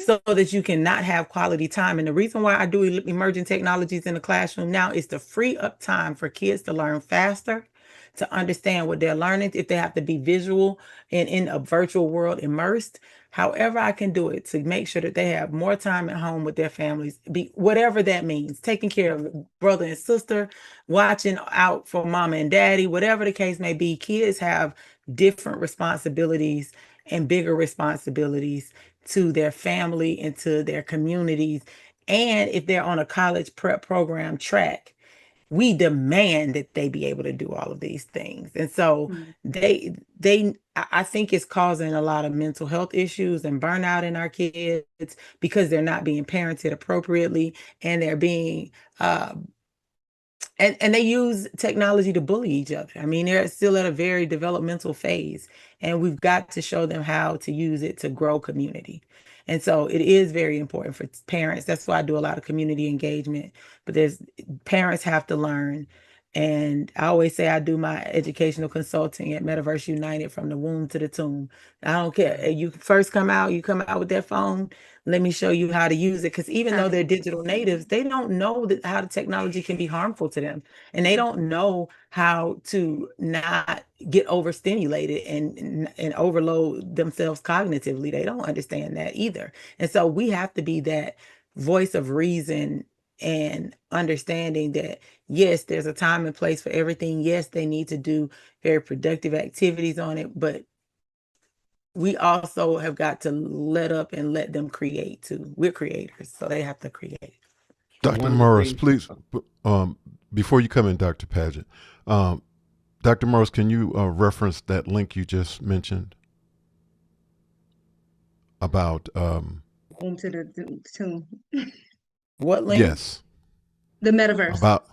[SPEAKER 4] so that you cannot have quality time. And the reason why I do emerging technologies in the classroom now is to free up time for kids to learn faster, to understand what they're learning, if they have to be visual and in a virtual world immersed. However, I can do it to make sure that they have more time at home with their families, be whatever that means, taking care of brother and sister, watching out for mama and daddy, whatever the case may be. Kids have different responsibilities and bigger responsibilities to their family and to their communities. And if they're on a college prep program track, we demand that they be able to do all of these things. And so I think it's causing a lot of mental health issues and burnout in our kids because they're not being parented appropriately and they're being and they use technology to bully each other. I mean, they're still at a very developmental phase, and we've got to show them how to use it to grow community. And so it is very important for parents. That's why I do a lot of community engagement. But parents have to learn And I always say I do my educational consulting at Metaverse United from the womb to the tomb. I don't care. You first come out, you come out with that phone, let me show you how to use it. Because even though they're digital natives, they don't know that how the technology can be harmful to them. And they don't know how to not get overstimulated and overload themselves cognitively. They don't understand that either. And so we have to be that voice of reason and understanding that yes, there's a time and place for everything. Yes, they need to do very productive activities on it, but we also have got to let up and let them create too. We're creators, so they have to create.
[SPEAKER 1] Dr.
[SPEAKER 5] One of the
[SPEAKER 1] Morris,
[SPEAKER 5] things,
[SPEAKER 1] please, before you come in, Dr. Padgett, Dr. Morris, can you reference that link you just mentioned about?
[SPEAKER 3] Womb to the tomb.
[SPEAKER 4] What link?
[SPEAKER 1] Yes,
[SPEAKER 3] The metaverse.
[SPEAKER 1] about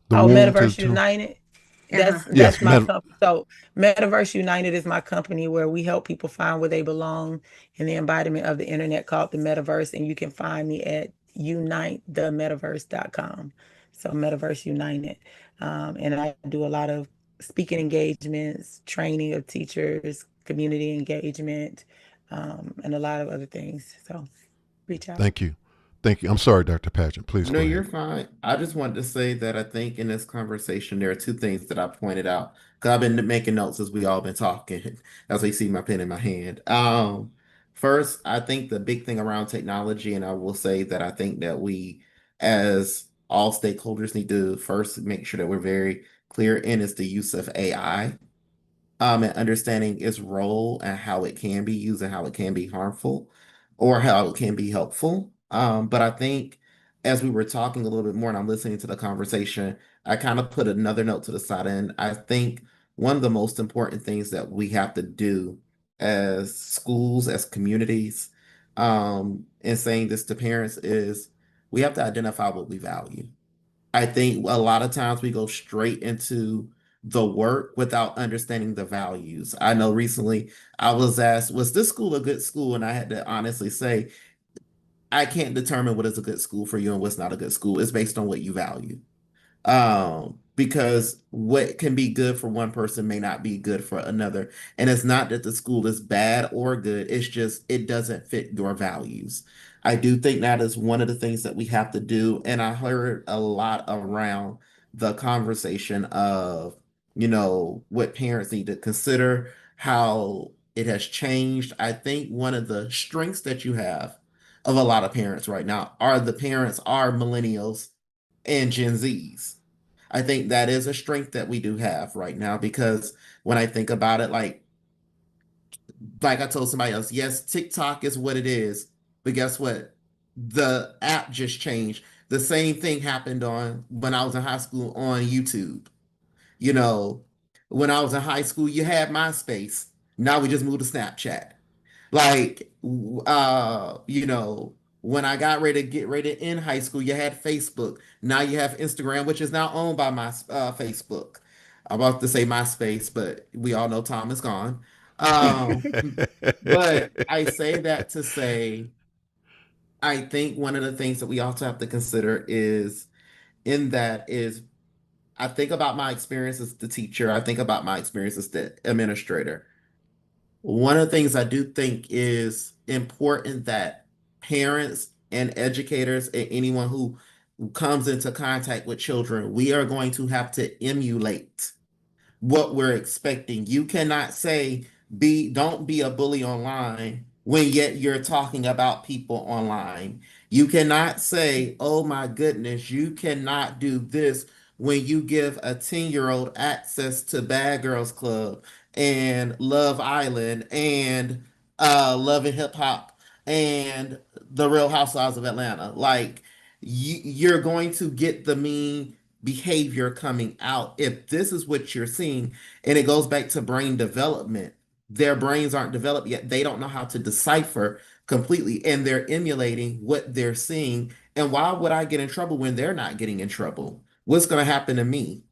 [SPEAKER 1] the
[SPEAKER 4] Oh,
[SPEAKER 1] womb to the
[SPEAKER 4] Metaverse
[SPEAKER 1] tomb.
[SPEAKER 4] United.
[SPEAKER 3] Uh-huh.
[SPEAKER 1] Yes,
[SPEAKER 4] That's my company. So Metaverse United is my company where we help people find where they belong in the embodiment of the internet called the metaverse. And you can find me at unitethemetaverse.com. So Metaverse United. And I do a lot of speaking engagements, training of teachers, community engagement, and a lot of other things. So reach out.
[SPEAKER 1] Thank you. Thank you. I'm sorry, Dr. Padgett. Please
[SPEAKER 5] no,
[SPEAKER 1] go
[SPEAKER 5] you're
[SPEAKER 1] ahead.
[SPEAKER 5] fine. I just wanted to say that I think in this conversation, there are two things that I pointed out because I've been making notes as we all been talking. As we see my pen in my hand. First, I think the big thing around technology, and I will say that I think that we, as all stakeholders, need to first make sure that we're very clear in is the use of AI. And understanding its role and how it can be used and how it can be harmful or how it can be helpful. But I think as we were talking a little bit more and I'm listening to the conversation, I kind of put another note to the side. And I think one of the most important things that we have to do as schools, as communities, and saying this to parents is we have to identify what we value. I think a lot of times we go straight into the work without understanding the values. I know recently I was asked, was this school a good school? And I had to honestly say, I can't determine what is a good school for you and what's not a good school. It's based on what you value. Because what can be good for one person may not be good for another. And it's not that the school is bad or good, it's just it doesn't fit your values. I do think that is one of the things that we have to do. And I heard a lot around the conversation of, what parents need to consider, how it has changed. I think one of the strengths that you have of a lot of parents right now are the parents are millennials and Gen Zs. I think that is a strength that we do have right now because when I think about it, like I told somebody else, yes, TikTok is what it is, but guess what? The app just changed. The same thing happened on when I was in high school on YouTube. You know, when I was in high school, you had MySpace. Now we just moved to Snapchat. Like, when I got ready to get ready to end high school, you had Facebook. Now you have Instagram, which is now owned by my Facebook. I'm about to say MySpace, but we all know Tom is gone. But I say that to say, I think one of the things that we also have to consider is in that is I think about my experience as the teacher. I think about my experience as the administrator. One of the things I do think is important that parents and educators and anyone who comes into contact with children, we are going to have to emulate what we're expecting. You cannot say don't be a bully online when yet you're talking about people online. You cannot say, "Oh my goodness, you cannot do this" when you give a 10-year-old access to Bad Girls Club and Love Island and Love and Hip Hop and The Real Housewives of Atlanta. Like you're going to get the mean behavior coming out if this is what you're seeing. And it goes back to brain development. Their brains aren't developed yet. They don't know how to decipher completely, and they're emulating what they're seeing. And why would I get in trouble when they're not getting in trouble? What's going to happen to me?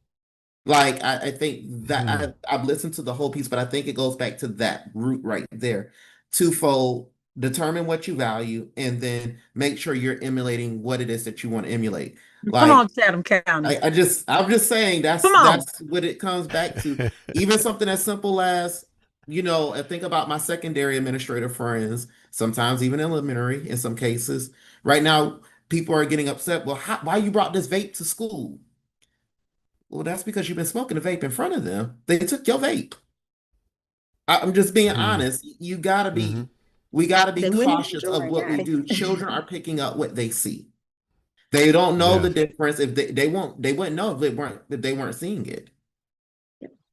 [SPEAKER 5] Like, I think that I've listened to the whole piece, but I think it goes back to that root right there. Twofold. determine what you value, and then make sure you're emulating what it is that you want to emulate.
[SPEAKER 4] Come on,
[SPEAKER 5] Like
[SPEAKER 4] Chatham County.
[SPEAKER 5] I'm just saying
[SPEAKER 4] Come on.
[SPEAKER 5] that's what it comes back to. Even something as simple as, I think about my secondary administrative friends, sometimes even elementary in some cases. Right now, people are getting upset. Well, why you brought this vape to school? Well, that's because you've been smoking a vape in front of them. They took your vape. I'm just being
[SPEAKER 1] Mm-hmm.
[SPEAKER 5] honest.
[SPEAKER 1] Mm-hmm.
[SPEAKER 5] We gotta be
[SPEAKER 3] They went in the
[SPEAKER 5] cautious
[SPEAKER 3] drawer
[SPEAKER 5] of
[SPEAKER 3] and
[SPEAKER 5] what we
[SPEAKER 3] got
[SPEAKER 5] do.
[SPEAKER 3] it.
[SPEAKER 5] Children are picking up what they see. They don't know the
[SPEAKER 1] Yes.
[SPEAKER 5] difference. If they wouldn't know if they weren't seeing it.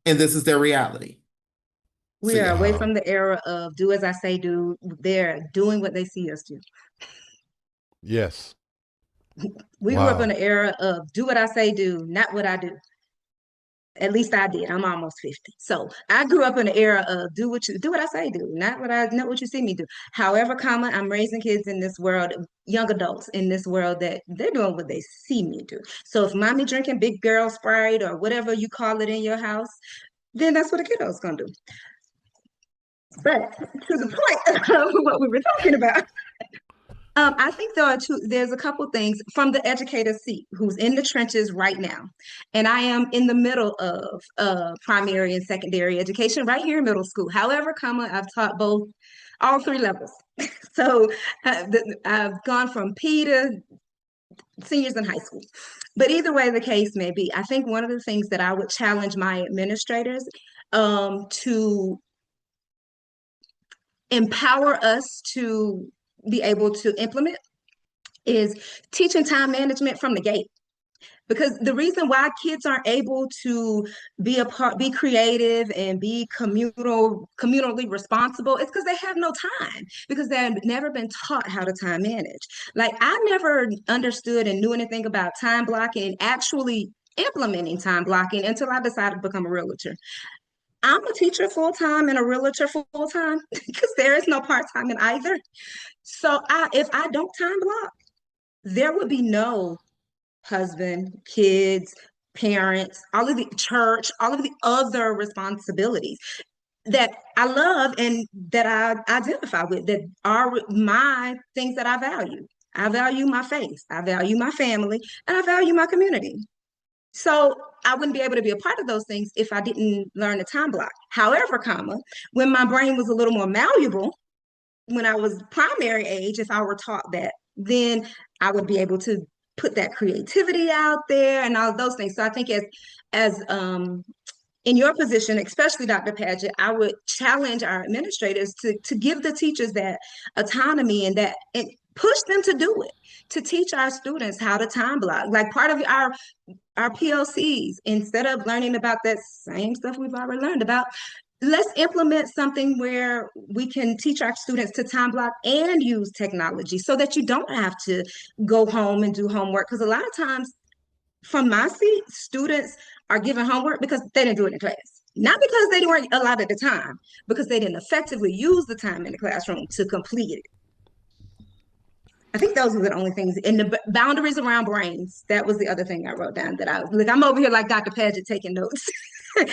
[SPEAKER 5] And this is their reality. So
[SPEAKER 3] We are
[SPEAKER 5] yeah.
[SPEAKER 3] away from the era of do as I say do. They're doing what they see us do.
[SPEAKER 1] Yes.
[SPEAKER 3] We grew up in
[SPEAKER 1] Wow.
[SPEAKER 3] the era of do what I say do, not what I do. At least I did. I'm almost 50. So I grew up in the era of do what I say do, not what you see me do. However, I'm raising kids in this world, young adults in this world that they're doing what they see me do. So if mommy drinking big girl Sprite or whatever you call it in your house, then that's what a kiddo's gonna do. But to the point of what we were talking about, I think there's a couple things from the educator seat who's in the trenches right now. And I am in the middle of primary and secondary education right here in middle school. However, I've taught all three levels. So I've gone from P to seniors in high school. But either way the case may be, I think one of the things that I would challenge my administrators to empower us to be able to implement is teaching time management from the gate. Because the reason why kids aren't able to be creative and be communally responsible is because they have no time, because they've never been taught how to time manage. Like I never understood and knew anything about time blocking and actually implementing time blocking until I decided to become a realtor. I'm a teacher full time and a realtor full time because there is no part time in either. So if I don't time block, there would be no husband, kids, parents, all of the church, all of the other responsibilities that I love and that I identify with, that are my things that I value. I value my faith, I value my family, and I value my community. So I wouldn't be able to be a part of those things if I didn't learn the time block. However, when my brain was a little more malleable, when I was primary age, if I were taught that, then I would be able to put that creativity out there and all those things. So I think as in your position, especially Dr. Padgett, I would challenge our administrators to give the teachers that autonomy and push them to do it, to teach our students how to time block. Like part of our PLCs, instead of learning about that same stuff we've already learned about, let's implement something where we can teach our students to time block and use technology so that you don't have to go home and do homework. Because a lot of times, from my seat, students are given homework because they didn't do it in class. Not because they weren't allotted the time, because they didn't effectively use the time in the classroom to complete it. I think those were the only things. And the boundaries around brains, that was the other thing I wrote down, that I'm over here like Dr. Padgett taking notes.
[SPEAKER 1] I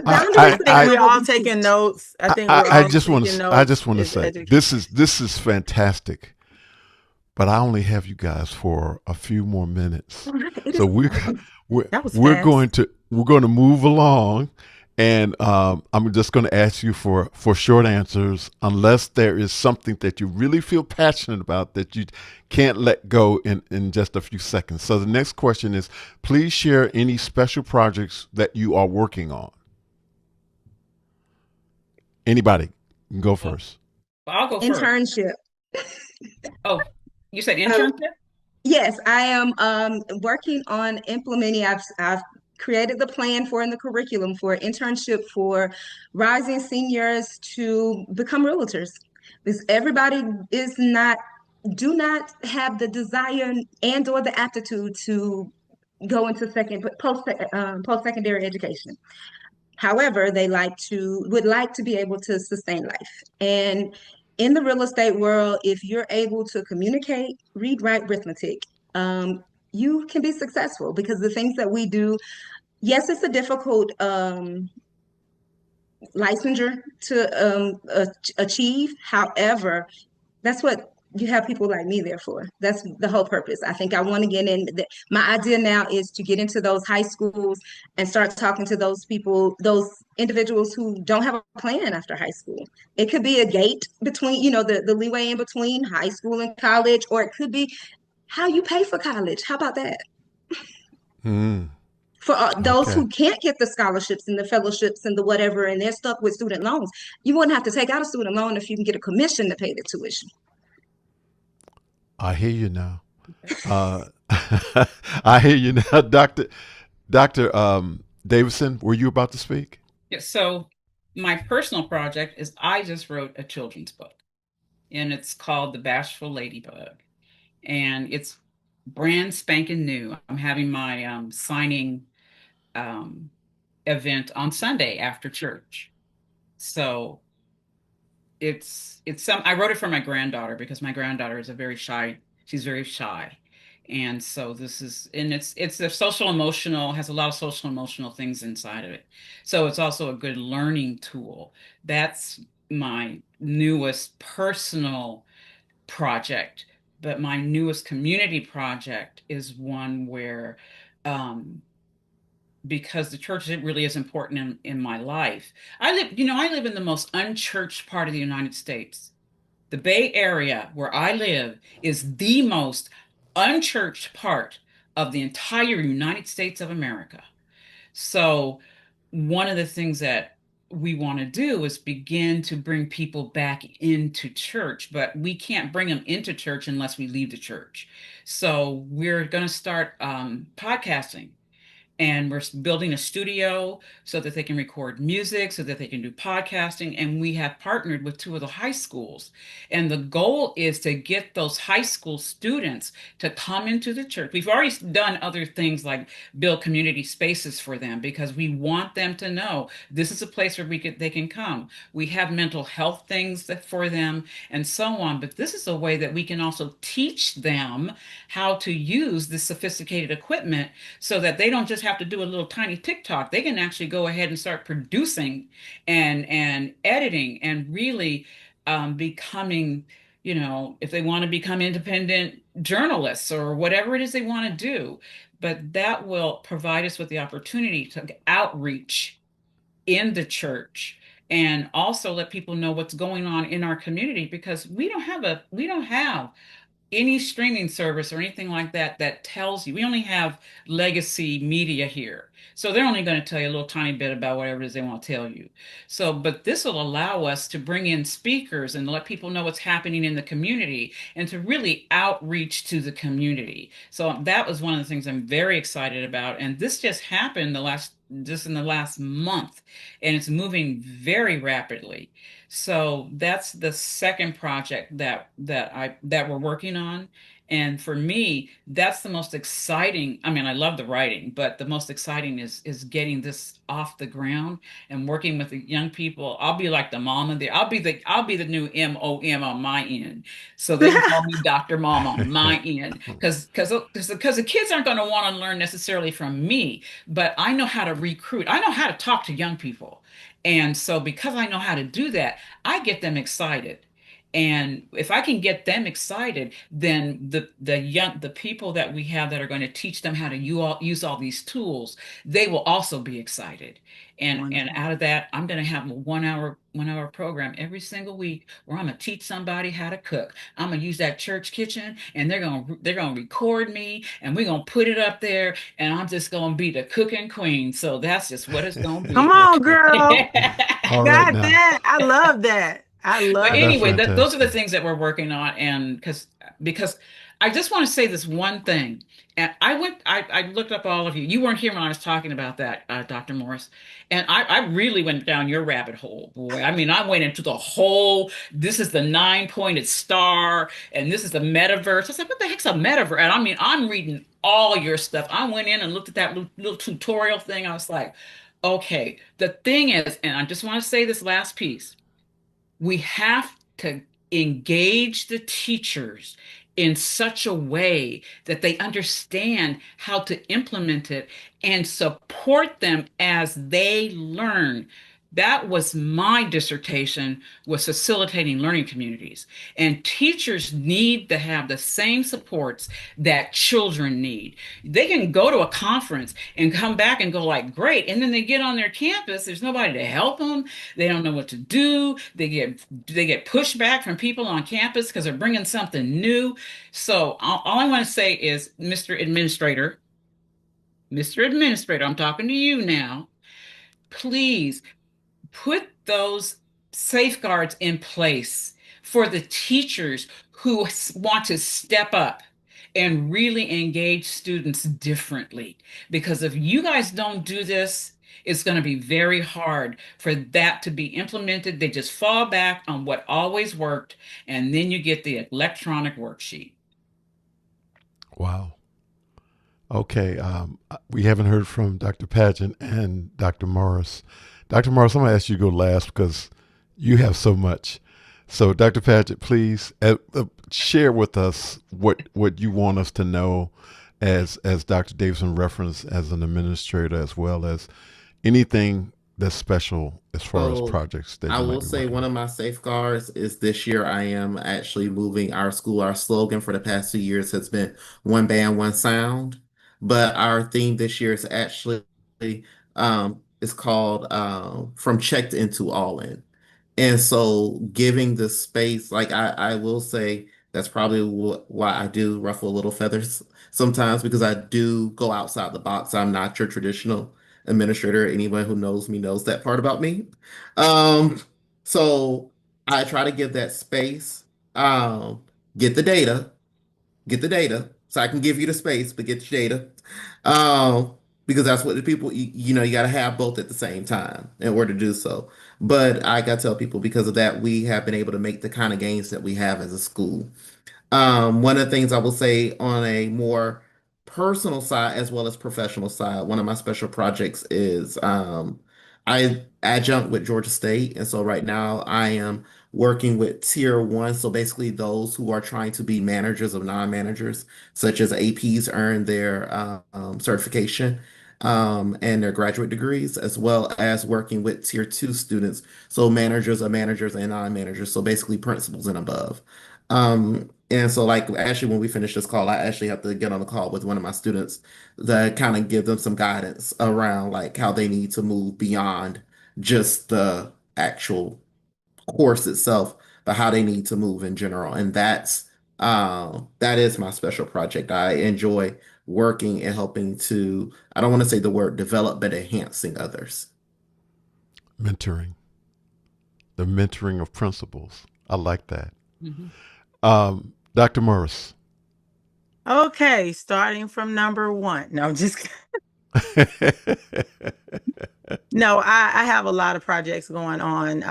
[SPEAKER 3] Boundaries
[SPEAKER 1] I
[SPEAKER 4] I think
[SPEAKER 1] I
[SPEAKER 3] around
[SPEAKER 4] we're
[SPEAKER 3] what
[SPEAKER 4] all
[SPEAKER 3] we
[SPEAKER 4] taking
[SPEAKER 3] teach.
[SPEAKER 4] notes. I think
[SPEAKER 1] I,
[SPEAKER 4] we're
[SPEAKER 1] I
[SPEAKER 4] all
[SPEAKER 1] just want
[SPEAKER 4] taking
[SPEAKER 1] to I
[SPEAKER 4] notes
[SPEAKER 1] just want to
[SPEAKER 4] as
[SPEAKER 1] say
[SPEAKER 4] educators.
[SPEAKER 1] this is fantastic, but I only have you guys for a few more minutes,
[SPEAKER 3] It
[SPEAKER 1] so
[SPEAKER 3] is awesome.
[SPEAKER 4] That was
[SPEAKER 1] we're
[SPEAKER 4] fast.
[SPEAKER 1] going to move along, and I'm just going to ask you for short answers, unless there is something that you really feel passionate about that you can't let go in just a few seconds. So the next question is, please share any special projects that you are working on. Anybody can go
[SPEAKER 2] Well,
[SPEAKER 1] first.
[SPEAKER 2] I'll go first.
[SPEAKER 3] Internship.
[SPEAKER 2] Oh, you said
[SPEAKER 3] Um,
[SPEAKER 2] internship?
[SPEAKER 3] yes, I am working on implementing. I've created the plan for in the curriculum for internship for rising seniors to become realtors. Because everybody do not have the desire and or the aptitude to go into post secondary education. However, they would like to be able to sustain life. And in the real estate world, if you're able to communicate, read, write, arithmetic, you can be successful, because the things that we do, yes, it's a difficult licensure to achieve. However, That's what you have people like me there for. That's the whole purpose. I think I want to get in. My idea now is to get into those high schools and start talking to those people, those individuals who don't have a plan after high school. It could be a gate between, the leeway in between high school and college, or it could be how you pay for college. How about that?
[SPEAKER 1] Mm,
[SPEAKER 3] For those
[SPEAKER 1] okay.
[SPEAKER 3] who can't get the scholarships and the fellowships and the whatever, and they're stuck with student loans, you wouldn't have to take out a student loan if you can get a commission to pay the tuition.
[SPEAKER 1] I hear you now. Uh, I hear you now, Doctor Davidson. Were you about to speak?
[SPEAKER 2] Yeah, so my personal project is I just wrote a children's book, and it's called The Bashful Ladybug, and it's brand spanking new. I'm having my signing um, event on Sunday after church. So it's some I wrote it for my granddaughter because my granddaughter is a very shy, she's very shy. And so this is and it's a social emotional has a lot of social emotional things inside of it. So it's also a good learning tool. That's my newest personal project. But my newest community project is one where um because the church really is important in my life. I live in the most unchurched part of the United States. The Bay Area, where I live, is the most unchurched part of the entire United States of America. So, one of the things that we want to do is begin to bring people back into church, but we can't bring them into church unless we leave the church. So, we're going to start podcasting, and we're building a studio so that they can record music, so that they can do podcasting. And we have partnered with two of the high schools. And the goal is to get those high school students to come into the church. We've already done other things like build community spaces for them because we want them to know this is a place where they can come. We have mental health things for them and so on. But this is a way that we can also teach them how to use this sophisticated equipment so that they don't just have to do a little tiny TikTok. They can actually go ahead and start producing and editing and really becoming, if they want to become independent journalists or whatever it is they want to do. But that will provide us with the opportunity to outreach in the church and also let people know what's going on in our community because we don't have any streaming service or anything like that that tells you. We only have legacy media here. So they're only going to tell you a little tiny bit about whatever it is they want to tell you. So, but this will allow us to bring in speakers and let people know what's happening in the community and to really outreach to the community. So that was one of the things I'm very excited about. And this just happened just in the last month, and it's moving very rapidly. So that's the second project that we're working on. And for me, that's the most exciting. I mean, I love the writing, but the most exciting is getting this off the ground and working with the young people. I'll be like the mama there. I'll be the new MOM on my end. So they can call me Dr. Mom on my end. Because the kids aren't going to want to learn necessarily from me, but I know how to recruit. I know how to talk to young people. And so because I know how to do that, I get them excited. And if I can get them excited, then the people that we have that are going to teach them how to use all these tools, they will also be excited. And
[SPEAKER 4] Wonderful.
[SPEAKER 2] out of that, I'm going to have a one hour program every single week where I'm going to teach somebody how to cook. I'm going to use that church kitchen, and they're going to record me, and we're going to put it up there, and I'm just going to be the cooking queen. So that's just what it's going to
[SPEAKER 4] Come
[SPEAKER 2] be.
[SPEAKER 4] on, girl.
[SPEAKER 1] All right
[SPEAKER 4] Got
[SPEAKER 1] now.
[SPEAKER 4] that. I love that. I
[SPEAKER 2] But
[SPEAKER 4] love
[SPEAKER 1] That's
[SPEAKER 2] anyway,
[SPEAKER 4] it.
[SPEAKER 2] those are the
[SPEAKER 1] fantastic.
[SPEAKER 2] things that we're working on, and because I just want to say this one thing. And I looked up all of you. You weren't here when I was talking about that, Dr. Morris, and I really went down your rabbit hole, boy. I mean, I went into the whole. This is the nine-pointed star, and this is the metaverse. I said, what the heck's a metaverse? And I mean, I'm reading all your stuff. I went in and looked at that little tutorial thing. I was like, okay. The thing is, and I just want to say this last piece, we have to engage the teachers in such a way that they understand how to implement it and support them as they learn. That was my dissertation, was facilitating learning communities. And teachers need to have the same supports that children need. They can go to a conference and come back and go like, great. And then they get on their campus, there's nobody to help them. They don't know what to do. They get pushback from people on campus because they're bringing something new. So all I want to say is, Mr. Administrator, I'm talking to you now. Please put those safeguards in place for the teachers who want to step up and really engage students differently. Because if you guys don't do this, it's going to be very hard for that to be implemented. They just fall back on what always worked, and then you get the electronic worksheet.
[SPEAKER 1] Wow. Okay. We haven't heard from Dr. Padgett and Dr. Morris. Dr. Morris, I'm going to ask you to go last because you have so much. So, Dr. Padgett, please share with us what you want us to know as Dr. Davidson referenced as an administrator, as well as anything that's special as far as
[SPEAKER 5] So
[SPEAKER 1] projects that
[SPEAKER 5] I
[SPEAKER 1] you
[SPEAKER 5] will
[SPEAKER 1] might be
[SPEAKER 5] say
[SPEAKER 1] working
[SPEAKER 5] one
[SPEAKER 1] on.
[SPEAKER 5] of my safeguards is this year I am actually moving our school. Our slogan for the past 2 years has been one band, one sound. But our theme this year is actually it's called From Checked Into All In. And so giving the space, like I will say that's probably why I do ruffle a little feathers sometimes because I do go outside the box. I'm not your traditional administrator. Anyone who knows me knows that part about me. Um, so I try to give that space, um, get the data, get the data, so I can give you the space, but get your data. Because that's what the people, you got to have both at the same time in order to do so. But I got to tell people because of that, we have been able to make the kind of gains that we have as a school. One of the things I will say on a more personal side as well as professional side, one of my special projects is I adjunct with Georgia State. And so right now I am working with tier one. So basically those who are trying to be managers of non-managers, such as APs earn their certification and their graduate degrees, as well as working with tier two students. So managers of managers and non-managers. So basically principals and above. And so like actually when we finish this call, I actually have to get on a call with one of my students to kind of give them some guidance around like how they need to move beyond just the actual course itself, but how they need to move in general. And that is my special project. I enjoy working and helping to, I don't want to say the word develop, but enhancing others.
[SPEAKER 1] Mentoring, the mentoring of principals. I like that.
[SPEAKER 2] Mhm.
[SPEAKER 1] Dr. Morris.
[SPEAKER 4] Okay, starting from number one. No, just no, I have a lot of projects going on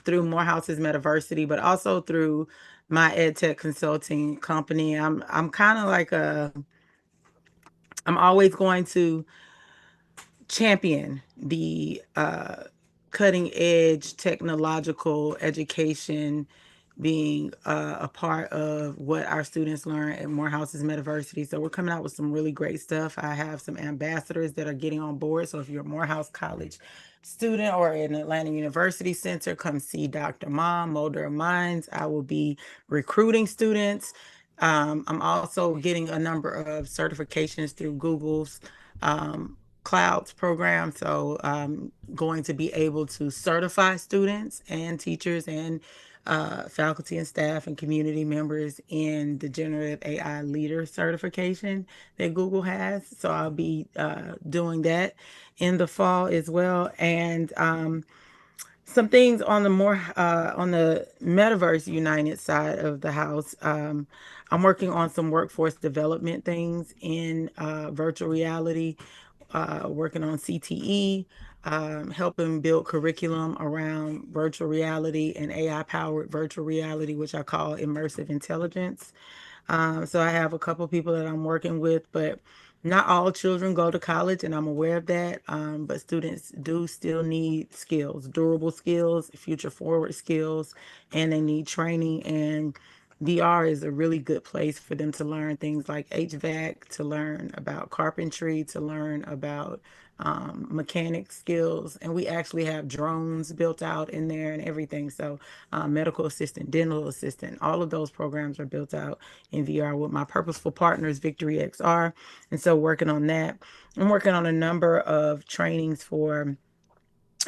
[SPEAKER 4] through Morehouse's Metaversity, but also through my ed tech consulting company. I'm kind of like I'm always going to champion the cutting edge technological education being a part of what our students learn at Morehouse's Metaversity. So we're coming out with some really great stuff. I have some ambassadors that are getting on board. So if you're a Morehouse College student or an Atlanta University Center, come see Dr. Mom, Molder of Minds. I will be recruiting students. I'm also getting a number of certifications through Google's Clouds program. So I'm going to be able to certify students and teachers and faculty and staff and community members in the Generative AI Leader certification that Google has. So I'll be doing that in the fall as well. And some things on the more on the Metaverse United side of the house. I'm working on some workforce development things in virtual reality, working on CTE, helping build curriculum around virtual reality and AI powered virtual reality, which I call immersive intelligence. So I have a couple people that I'm working with, but not all children go to college, and I'm aware of that. But students do still need skills, durable skills, future forward skills, and they need training. And VR is a really good place for them to learn things like HVAC, to learn about carpentry, to learn about mechanic skills, and we actually have drones built out in there and everything. So medical assistant, dental assistant, all of those programs are built out in VR with my purposeful partners, Victory XR. And so working on that. I'm working on a number of trainings for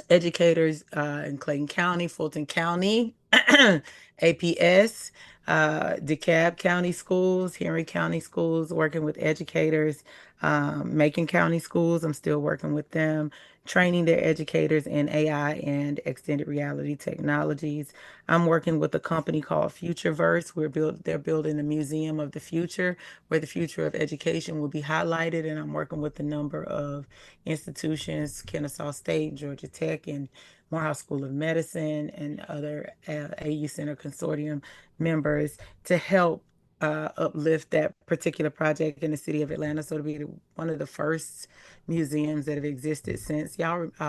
[SPEAKER 4] educators in Clayton County, Fulton County, APS, DeKalb County Schools, Henry County Schools, working with educators, Macon County Schools. I'm still working with them, training their educators in AI and extended reality technologies. I'm working with a company called Futureverse. They're building a museum of the future where the future of education will be highlighted. And I'm working with a number of institutions, Kennesaw State, Georgia Tech, and Morehouse School of Medicine, and other AU Center Consortium members to help uplift that particular project in the city of Atlanta. So it'll be one of the first museums that have existed since I don't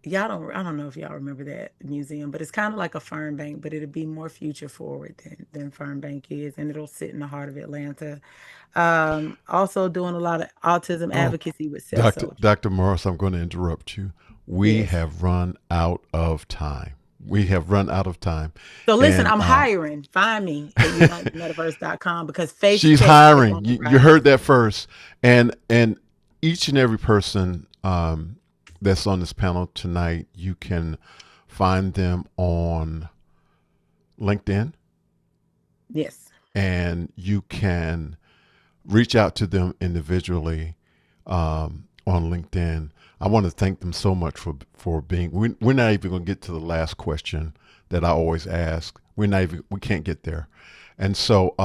[SPEAKER 4] know if y'all remember that museum, but it's kind of like a Fern Bank, but it'll be more future forward than Fern Bank is, and it'll sit in the heart of Atlanta. Also doing a lot of autism advocacy with Self Soldier.
[SPEAKER 1] Dr. Morris, I'm going to interrupt you. We have run out of time. We have run out of time.
[SPEAKER 4] So listen, I'm hiring. Find me at unitedmetaverse.com because Facebook.
[SPEAKER 1] She's hiring. You heard that first. And each and every person that's on this panel tonight, you can find them on LinkedIn.
[SPEAKER 4] Yes.
[SPEAKER 1] And you can reach out to them individually on LinkedIn. I want to thank them so much for being. We're not even going to get to the last question that I always ask. We can't get there, and so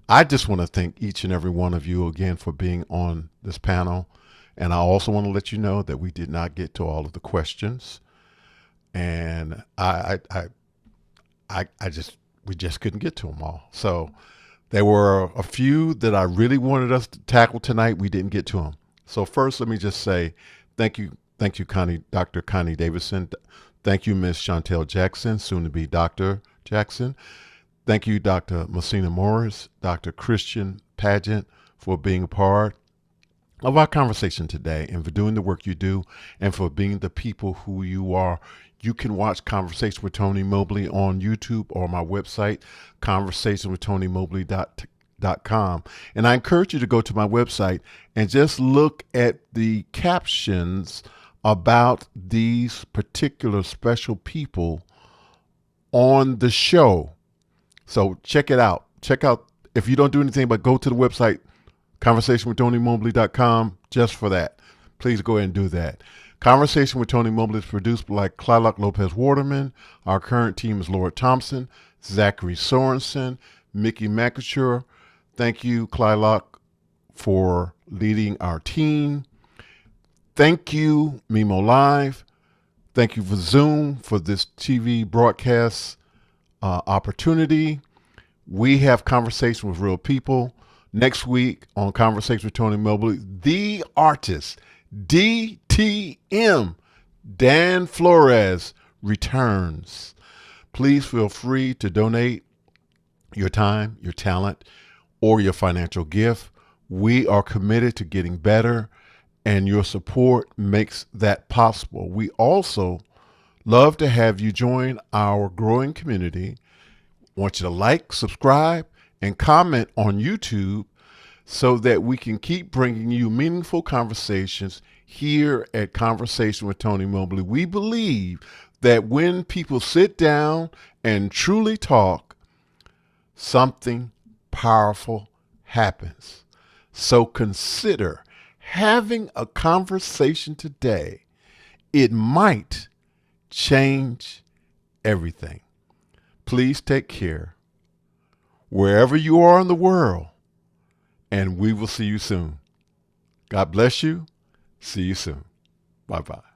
[SPEAKER 1] I just want to thank each and every one of you again for being on this panel. And I also want to let you know that we did not get to all of the questions, and we just couldn't get to them all. So there were a few that I really wanted us to tackle tonight. We didn't get to them. So first, let me just say thank you, Connie, Dr. Connie Davidson. Thank you, Ms. Shontelle Jackson, soon to be Dr. Jackson. Thank you, Dr. Ms.Muhsinah Morris, Dr. Christian Padgett, for being a part of our conversation today and for doing the work you do and for being the people who you are. You can watch Conversation with Tony Mobley on YouTube or my website, conversationwithtonymobley.com. And I encourage you to go to my website and just look at the captions about these particular special people on the show. So check it out. Check out, if you don't do anything but go to the website, conversationwithtonymobley.com, just for that. Please go ahead and do that. Conversation with Tony Mobley is produced by Clylock Lopez Waterman. Our current team is Laura Thompson, Zachary Sorensen, Mickey McAture. Thank you, Clylock, for leading our team. Thank you, Mimo Live. Thank you for Zoom for this TV broadcast opportunity. We have Conversation with Real People. Next week on Conversation with Tony Mobley, the artist, DTM, Dan Flores, returns. Please feel free to donate your time, your talent, or your financial gift. We are committed to getting better, and your support makes that possible. We also love to have you join our growing community. Want you to like, subscribe, and comment on YouTube so that we can keep bringing you meaningful conversations here at Conversation with Tony Mobley. We believe that when people sit down and truly talk, something powerful happens. So consider having a conversation today. It might change everything. Please take care wherever you are in the world, and we will see you soon. God bless you. See you soon. Bye-bye.